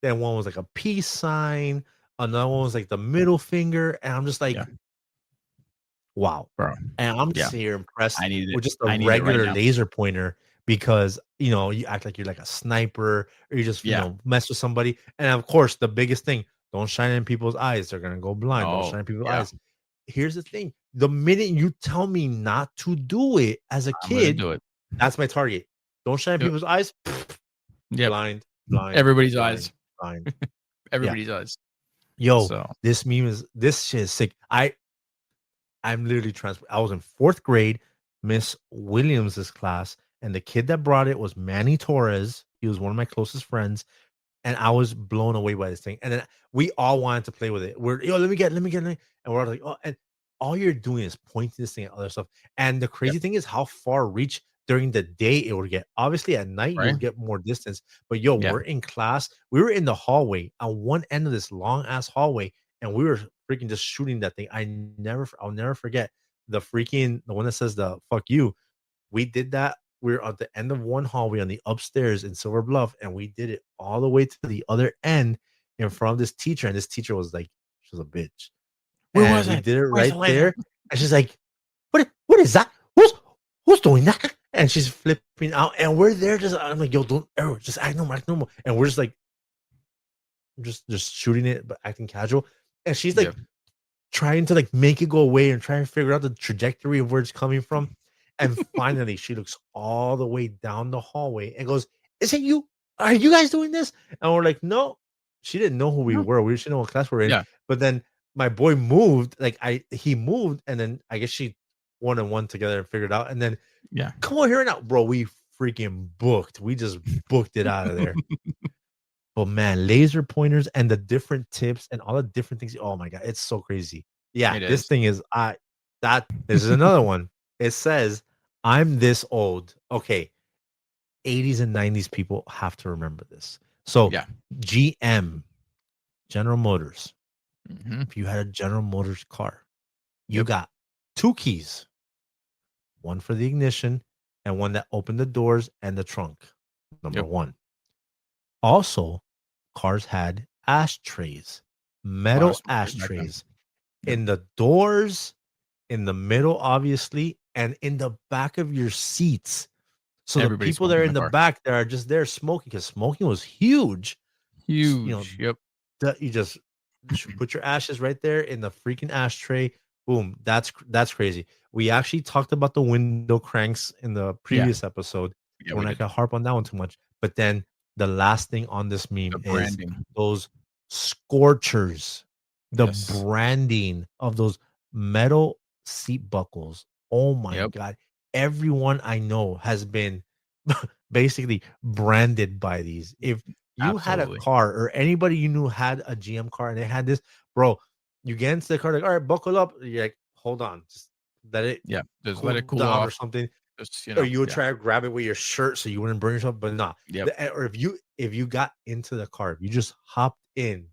Then one was like a peace sign. Another one was like the middle finger. And I'm just like, Yeah. wow. Bro. And I'm Yeah. just here impressed I need it. with just a I need it right regular now. laser pointer because, you know, you act like you're like a sniper or you just, you Yeah. know, mess with somebody. And of course, the biggest thing, don't shine in people's eyes. They're going to go blind. Don't Oh, shine in people's yeah. eyes. Here's the thing. The minute you tell me not to do it as a I'm gonna kid, do it. that's my target. Don't shine in Yep. people's eyes. Yep. Blind, blind, Everybody's blind, eyes. blind. Yeah. Everybody's eyes. Yo, So this shit is sick. I'm literally I was in 4th grade, Miss Williams's class, and the kid that brought it was Manny Torres. He was one of my closest friends, and I was blown away by this thing. And then we all wanted to play with it. We're let me get, it. And we're like, oh, and all you're doing is pointing this thing at other stuff. And the crazy thing is how far reach during the day it would get. Obviously, at night you right. would get more distance. But yo, Yeah. we're in class. We were in the hallway on one end of this long ass hallway, and we were freaking just shooting that thing. I'll never forget the one that says the fuck you. We did that. We were at the end of one hallway on the upstairs in Silver Bluff, and we did it all the way to the other end in front of this teacher. And this teacher was like, she was a bitch. Where And was we it? did it Where's the right laser? there. And she's like, what is that? Who's doing that? And she's flipping out. And we're there just, I'm like, yo, don't ever just act normal. And we're just like, just shooting it, but acting casual. And she's like trying to like make it go away and trying to figure out the trajectory of where it's coming from. And finally, she looks all the way down the hallway and goes, "Is it you? Are you guys doing this?" And we're like, "No." She didn't know who we No. were. We didn't know what class we're in. Yeah. But then my boy moved. He moved, and then I guess she one and one together and figured it out. And then Yeah. come on here now, bro. We freaking booked. We just booked it out of there. But man, laser pointers and the different tips and all the different things. Oh my god, it's so crazy. Yeah, It this is. thing is this is another one. It says, I'm this old. Okay. 80s and 90s people have to remember this. So Yeah. GM, General Motors. Mhm. If you had a General Motors car, you Yep. got 2 keys. One for the ignition and one that opened the doors and the trunk. Number Yep. 1. Also, cars had ashtrays, metal Lots of back then. ashtrays Yep. in the doors, in the middle, obviously, and in the back of your seats. So Everybody's the people that are smoking in the the car. back that are just there smoking because smoking was huge. You know, Huge. Yep. you just put your ashes right there in the freaking ashtray. Boom. That's crazy. We actually talked about the window cranks in the previous episode. Yeah, We're we not did. gonna harp on that one too much. But then the last thing on this meme The is branding. those scorchers, the Yes. branding of those metal seat buckles. Oh my Yep. god. Everyone I know has been basically branded by these. If you had a Absolutely. car or anybody you knew had a GM car and they had this, bro, you get into the car like, all right, buckle up. You're like, hold on, just let it Yeah. Just cool let it cool down or off. something. Just, Or you would yeah. try to grab it with your shirt so you wouldn't burn yourself, but not. Yep. Or if you got into the car, if you just hopped in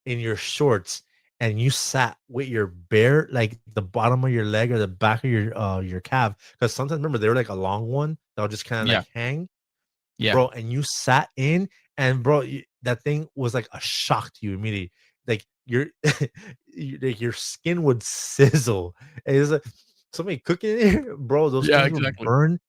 your shorts and you sat with your bare like the bottom of your leg or the back of your calf, because sometimes remember they were like a long one that'll just kind of Yeah. like hang, Yeah. bro, and you sat in and bro, that thing was like a shock to you immediately. Like like your skin would sizzle. And it's like somebody cooking in here, bro. Those Yeah, things would exactly. burn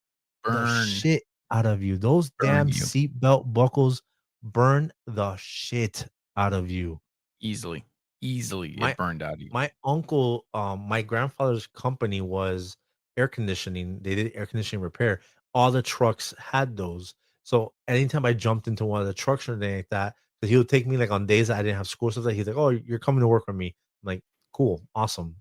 the Burn. shit out of you. Those Burn damn you. seatbelt buckles burn the shit out of you. Easily. Easily. My It burned out of you. my uncle, my grandfather's company was air conditioning. They did air conditioning repair. All the trucks had those. So anytime I jumped into one of the trucks or anything like that, because he would take me like on days that I didn't have school, stuff like he's like, "Oh, you're coming to work with me." I'm like, "Cool, awesome."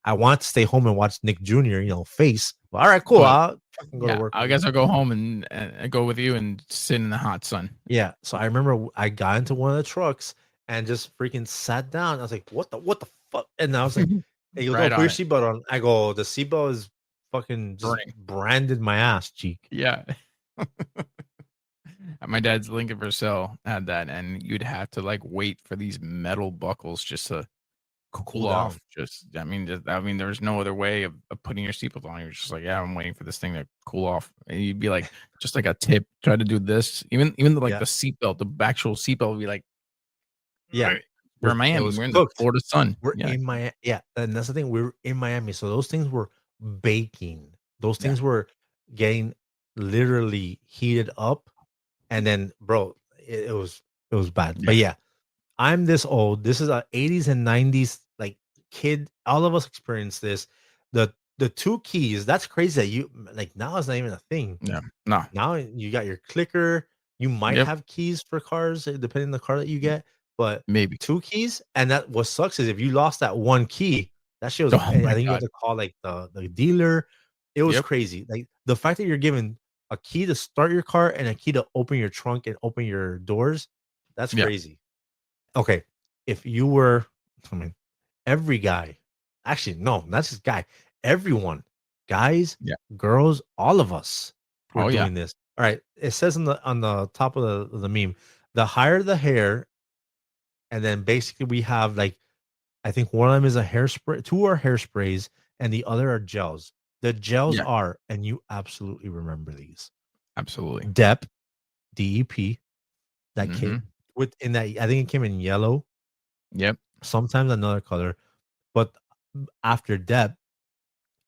I want to stay home and watch Nick Jr. Face. But, all right, cool. But I'll fucking go to yeah, work. I guess I'll go home and go with you and sit in the hot sun. Yeah. So I remember I got into one of the trucks and just freaking sat down. I was like, what the fuck? And I was like, hey, you Right go, put on your it. seatbelt on. I go, the seatbelt is fucking just Burning. branded my ass cheek. Yeah. My dad's Lincoln for sale had that, and you'd have to like wait for these metal buckles just to cool off. Just I mean, there's no other way of putting your seatbelt on. You're just like, yeah, I'm waiting for this thing to cool off. And you'd be like, just like a tip, try to do this. Even the, like the seatbelt, the actual seatbelt would be like, Yeah. we're in It Miami. was We're in the cooked. Florida sun. We're Yeah, in Miami. Yeah, and that's the thing. We're in Miami, so those things were baking. Those Yeah. things were getting literally heated up, and then, bro, it was bad. But yeah, yeah, I'm this old. This is a 80s and 90s like kid. All of us experienced this. The two keys. That's crazy. That you like now it's not even a thing. yeah. No, Now you got your clicker. You might yep, have keys for cars, depending on the car that you get, but maybe. two keys. And that what sucks is if you lost that one key, that shit was. Oh I my think you have god. to call like the dealer. It was Yep. crazy. Like the fact that you're given a key to start your car and a key to open your trunk and open your doors. That's Yeah. crazy. Okay, if you were, I mean, every guy, actually, no, not just guy, everyone, guys, Yeah. girls, all of us were Oh yeah. doing this. All right, it says on the top of the meme, the higher the hair, and then basically we have like, I think one of them is a hairspray, two are hairsprays, and the other are gels. The gels Yeah. are, and you absolutely remember these, Absolutely. DEP, DEP, that Mm-hmm. came in that, I think it came in yellow, Yep. sometimes another color. But after that,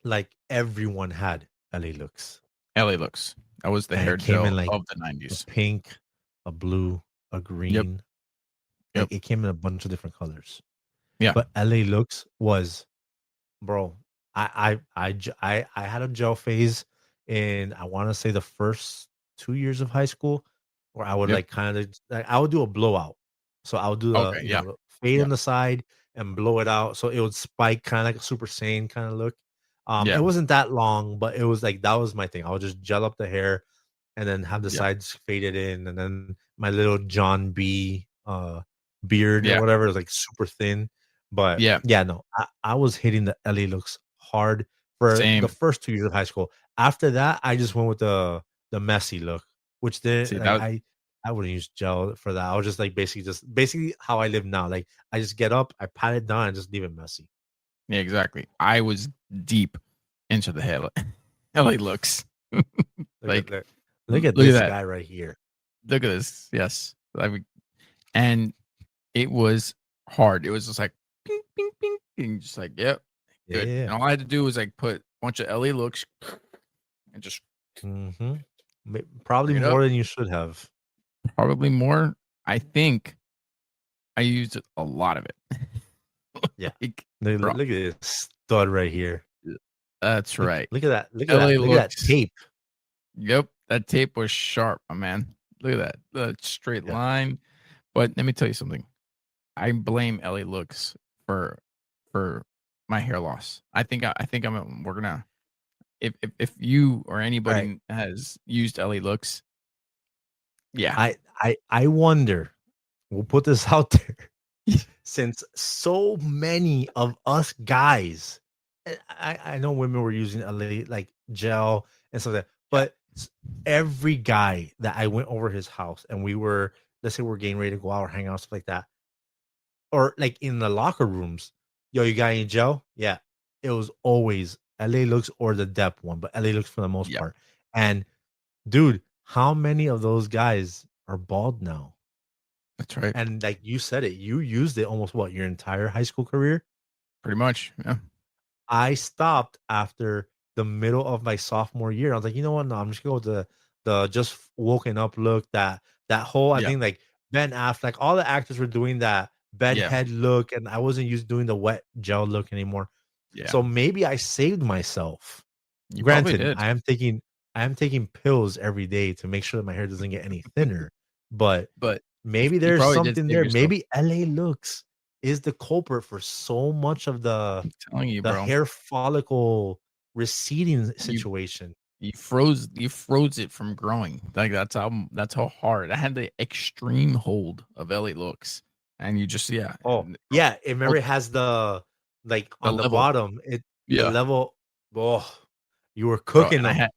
like everyone had LA Looks, LA looks. That was the and hair it came in gel like of the a 90s. pink, a blue, a Yep. green. Yep. Like it came in a bunch of different colors. Yeah. But LA Looks was, bro. I had a gel phase in, I want to say, the first 2 years of high school, where I would Yep. like kind of like I would do a blowout. So I would do the Okay. Yeah. the fade Yeah. on the side and blow it out, so it would spike kind of like a Super Saiyan kind of look. It Yeah. wasn't that long, but it was like that was my thing. I would just gel up the hair and then have the Yeah. sides faded in, and then my little John B beard or Yeah. whatever is like super thin. But Yeah. yeah, no, I was hitting the LA Looks hard for the Same. first 2 years of high school. After that, I just went with the messy look, which did See like that. I wouldn't use gel for that. I was just like basically how I live now. Like I just get up, I pat it down, and just leave it messy. Yeah. Exactly. I was deep into the hair. LA looks. Look Like, at look at look at this that. guy right here. Look at this. Yes. I mean, and it was hard. It was just like ping, ping, ping, and just like, yep, good. Yeah. And all I had to do was like put a bunch of LA looks and just Mm-hmm. Probably bring it up. more than you should have. Probably more. I think I used a lot of it. Yeah. Like, Look, bro, look at this stud right here. that's right. Look at that. Look at LA that. Look at that looks. tape. Yep, that tape was sharp, my man. Look at that, the straight Yeah. line. But let me tell you something. I blame LA looks for my hair loss. I think we're gonna, if you or anybody has used LA looks, yeah, I wonder. We'll put this out there. Since so many of us guys, and I know women were using LA like gel and stuff like that, but every guy that I went over his house and we were, let's say we're getting ready to go out or hang out, stuff like that, or like in the locker rooms, yo, you got any gel? Yeah, it was always LA Looks or the Dep one, but LA Looks for the most yeah, part. And dude, how many of those guys are bald now? that's right. And like you said it, you used it almost what, your entire high school career? Pretty much. Yeah. I stopped after the middle of my sophomore year. I was like, you know what? No, I'm just gonna go with the just woken up look. That whole, I Yeah. think like Ben Affleck, all the actors were doing that bedhead look, and I wasn't used doing the wet gel look anymore. Yeah. So maybe I saved myself. You probably Granted, did. I am taking pills every day to make sure that my hair doesn't get any thinner, but But maybe you there's probably did something save there. yourself. Maybe LA Looks is the culprit for so much of the I'm telling you, the bro. hair follicle receding situation. You froze it from growing. Like that's how hard. I had the extreme hold of LA looks. And you just Oh, yeah. Remember, it has the like the on the level. bottom, the Yeah. level. Oh, you were Bro, cooking and them.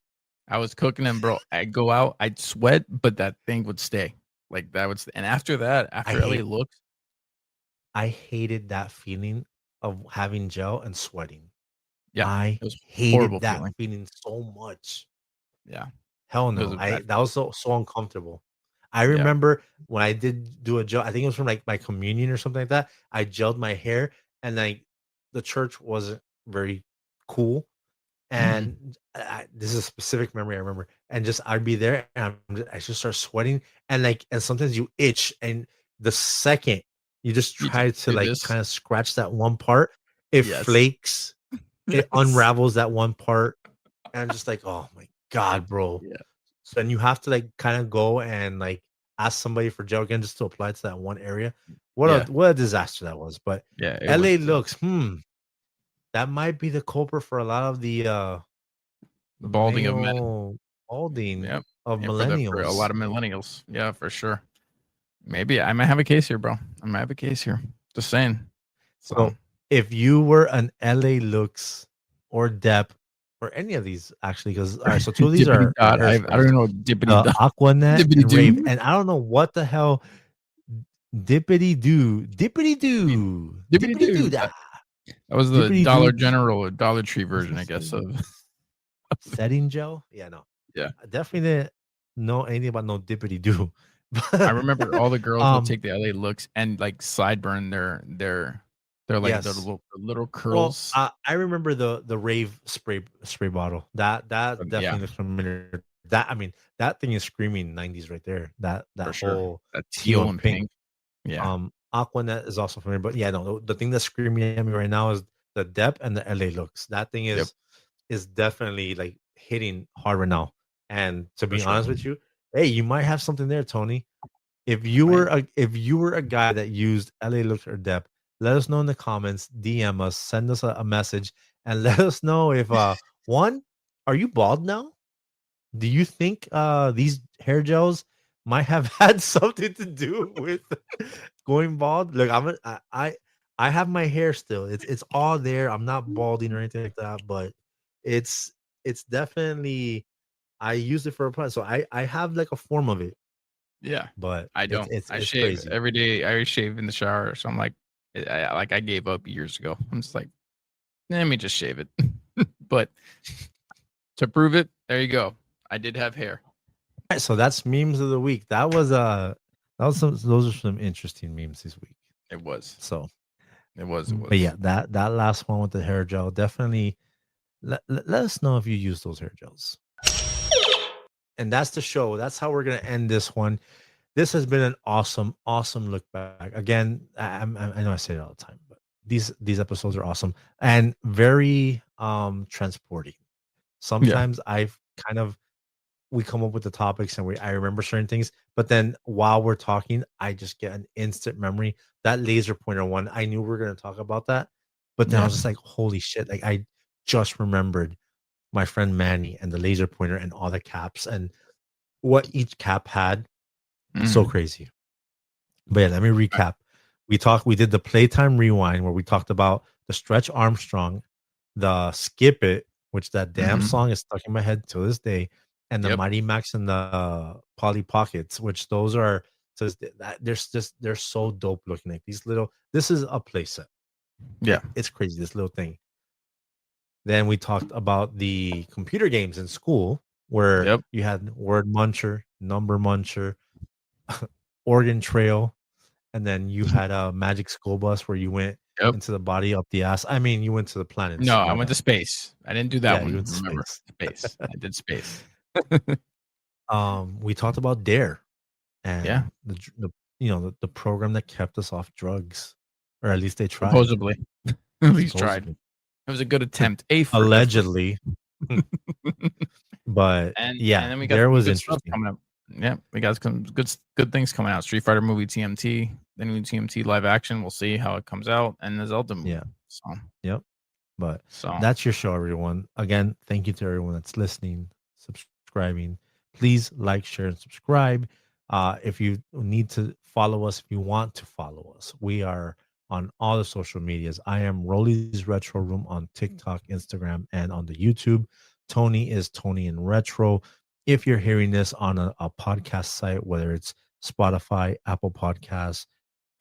I was cooking them, bro. I'd go out, I'd sweat, but that thing would stay. Like that would and after that, after LA looks, I hated that feeling of having gel and sweating. Yeah, I it was horrible hated that feeling. feeling so much. Yeah, Hell it was no. a bad. That was so uncomfortable. I Yeah. remember when I did do a gel, I think it was from like my communion or something like that. I gelled my hair and like the church wasn't very cool. Mhm. And this is a specific memory I remember. And just I'd be there and I just start sweating and like and sometimes you itch and the second you just You just try to do like this. kind of scratch that one part, it Yes. flakes, it Yes. unravels that one part, and I'm just like, oh my god, bro. Yeah. So then you have to like kind of go and like ask somebody for gel again just to apply to that one area. Yeah. What a disaster that was. But Yeah. It was LA disaster. looks, that might be the culprit for a lot of the Balding of men. male balding Yep. of Yeah, for a lot millennials. of millennials. Yeah, for sure. Maybe I might have a case here, bro. I might have a case here. Just saying. So So if you were an LA looks or Dep or any of these actually, because all right, so two of these dippity are dot. I hairsprays. don't know dippity The dot. Aquanet Dippity and Rave. doo. And I don't know what the hell dippity doo, Dippity dippity doo doo. da, That was the dippity Dollar doo. General or Dollar Tree version, I guess. Of Setting gel? Yeah, no. yeah. I definitely didn't know anything about no dippity doo. I remember all the girls would um, take the LA looks and like sideburn their like yes. the little Well, curls. I remember the Rave spray bottle. That Yeah, definitely looks familiar. That I mean, that thing is screaming 90s right there. That for sure. whole That teal teal and and pink. pink. Yeah, Aquanet is also familiar, but yeah, no, the thing that's screaming at me right now is the Dep and the LA looks. That thing yep, is definitely like hitting hard right now. And to for be sure. honest with you, hey, you might have something there, Tony. Might If you were a guy that used LA looks or Dep, let us know in the comments, DM us, send us a message, and let us know if one, are you bald now? Do you think these hair gels might have had something to do with going bald? Look, I have my hair still. It's all there. I'm not balding or anything like that, but it's it's definitely I use it for a plan. So I have like a form of it, yeah. but I don't. I it's shave crazy. every day. I shave in the shower, so I'm like, I gave up years ago. I'm just like, let me just shave it. But to prove it, there you go. I did have hair. Alright, so that's memes of the week. That was some those are some interesting memes this week. It was. So, It was. It but yeah, was. that last one with the hair gel definitely let us know if you use those hair gels. And that's the show. That's how we're gonna end this one. This has been an awesome look back. Again, I know I say it all the time, but these episodes are awesome and very transporting. Yeah. Sometimes I've kind of we come up with the topics and I remember certain things, but then while we're talking, I just get an instant memory. That laser pointer one, I knew we were gonna talk about that, but then I Yeah. was just like, holy shit, like I just remembered my friend Manny and the laser pointer and all the caps and what each cap had. So Mhm. crazy. But yeah, let me recap. We did the playtime rewind where we talked about the Stretch Armstrong, the Skip It, which that damn Mhm. song is stuck in my head to this day, and the Yep. Mighty Max and the Polly Pockets, which those are they're so dope looking. Like these little, this is a playset. Yeah. It's crazy, this little thing. Then we talked about the computer games in school where Yep. you had Word Muncher, Number Muncher, Oregon Trail, and then you had a Magic School Bus where you went Yep. into the body up the ass. I mean, you went to the planets. No, I My went to bad. space. I didn't do that Yeah, you one. went to Remember, space. space. I did space. We talked about D.A.R.E. Yeah. and the program that kept us off drugs, or at least they tried. Supposedly, at least tried. Supposedly, It was a good attempt. A for effort. allegedly, but And yeah, then we got D.A.R.E. some was good stuff interesting. coming up. Yeah, we got some good things coming out. Street Fighter movie TMT, the new TMT live action. We'll see how it comes out, and the Zelda movie. Yeah, So, yep. But so that's your show, everyone. Again, thank you to everyone that's listening, subscribing. Please like, share, and subscribe. If you need to follow us, if you want to follow us, we are on all the social medias. I am Roly's Retro Room on TikTok, Instagram, and on the YouTube. Tony is Tony in Retro. If you're hearing this on a podcast site, whether it's Spotify, Apple Podcasts,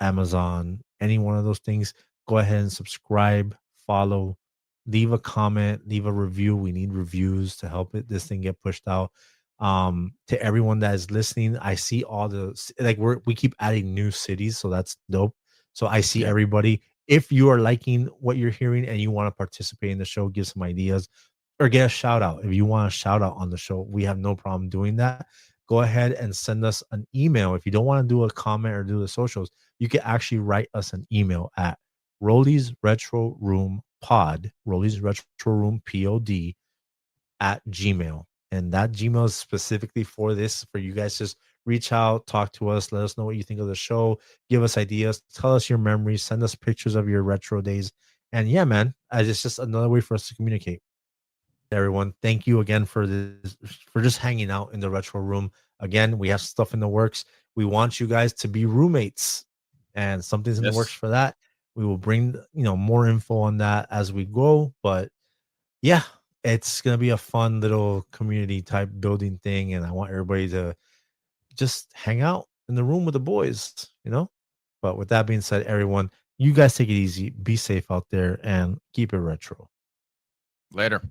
Amazon, any one of those things, go ahead and subscribe, follow, leave a comment, leave a review. We need reviews to help this thing get pushed out. To everyone that is listening, I see all the we keep adding new cities, so that's dope. So I see Yeah. everybody. If you are liking what you're hearing and you want to participate in the show, give some ideas or get a shout out. If you want a shout out on the show, we have no problem doing that. Go ahead and send us an email. If you don't want to do a comment or do the socials, you can actually write us an email at Roly's Retro Room Pod, Roly's Retro Room Pod at Gmail. And that Gmail is specifically for this, for you guys. Just reach out, talk to us, let us know what you think of the show, give us ideas, tell us your memories, send us pictures of your retro days. And yeah, man, it's just another way for us to communicate. Everyone, thank you again for this, for just hanging out in the retro room. Again, we have stuff in the works. We want you guys to be roommates, and something's in the works Yes. for that. We will bring more info on that as we go. But yeah, it's gonna be a fun little community type building thing, and I want everybody to just hang out in the room with the boys. But with that being said, everyone, you guys take it easy, be safe out there, and keep it retro. Later.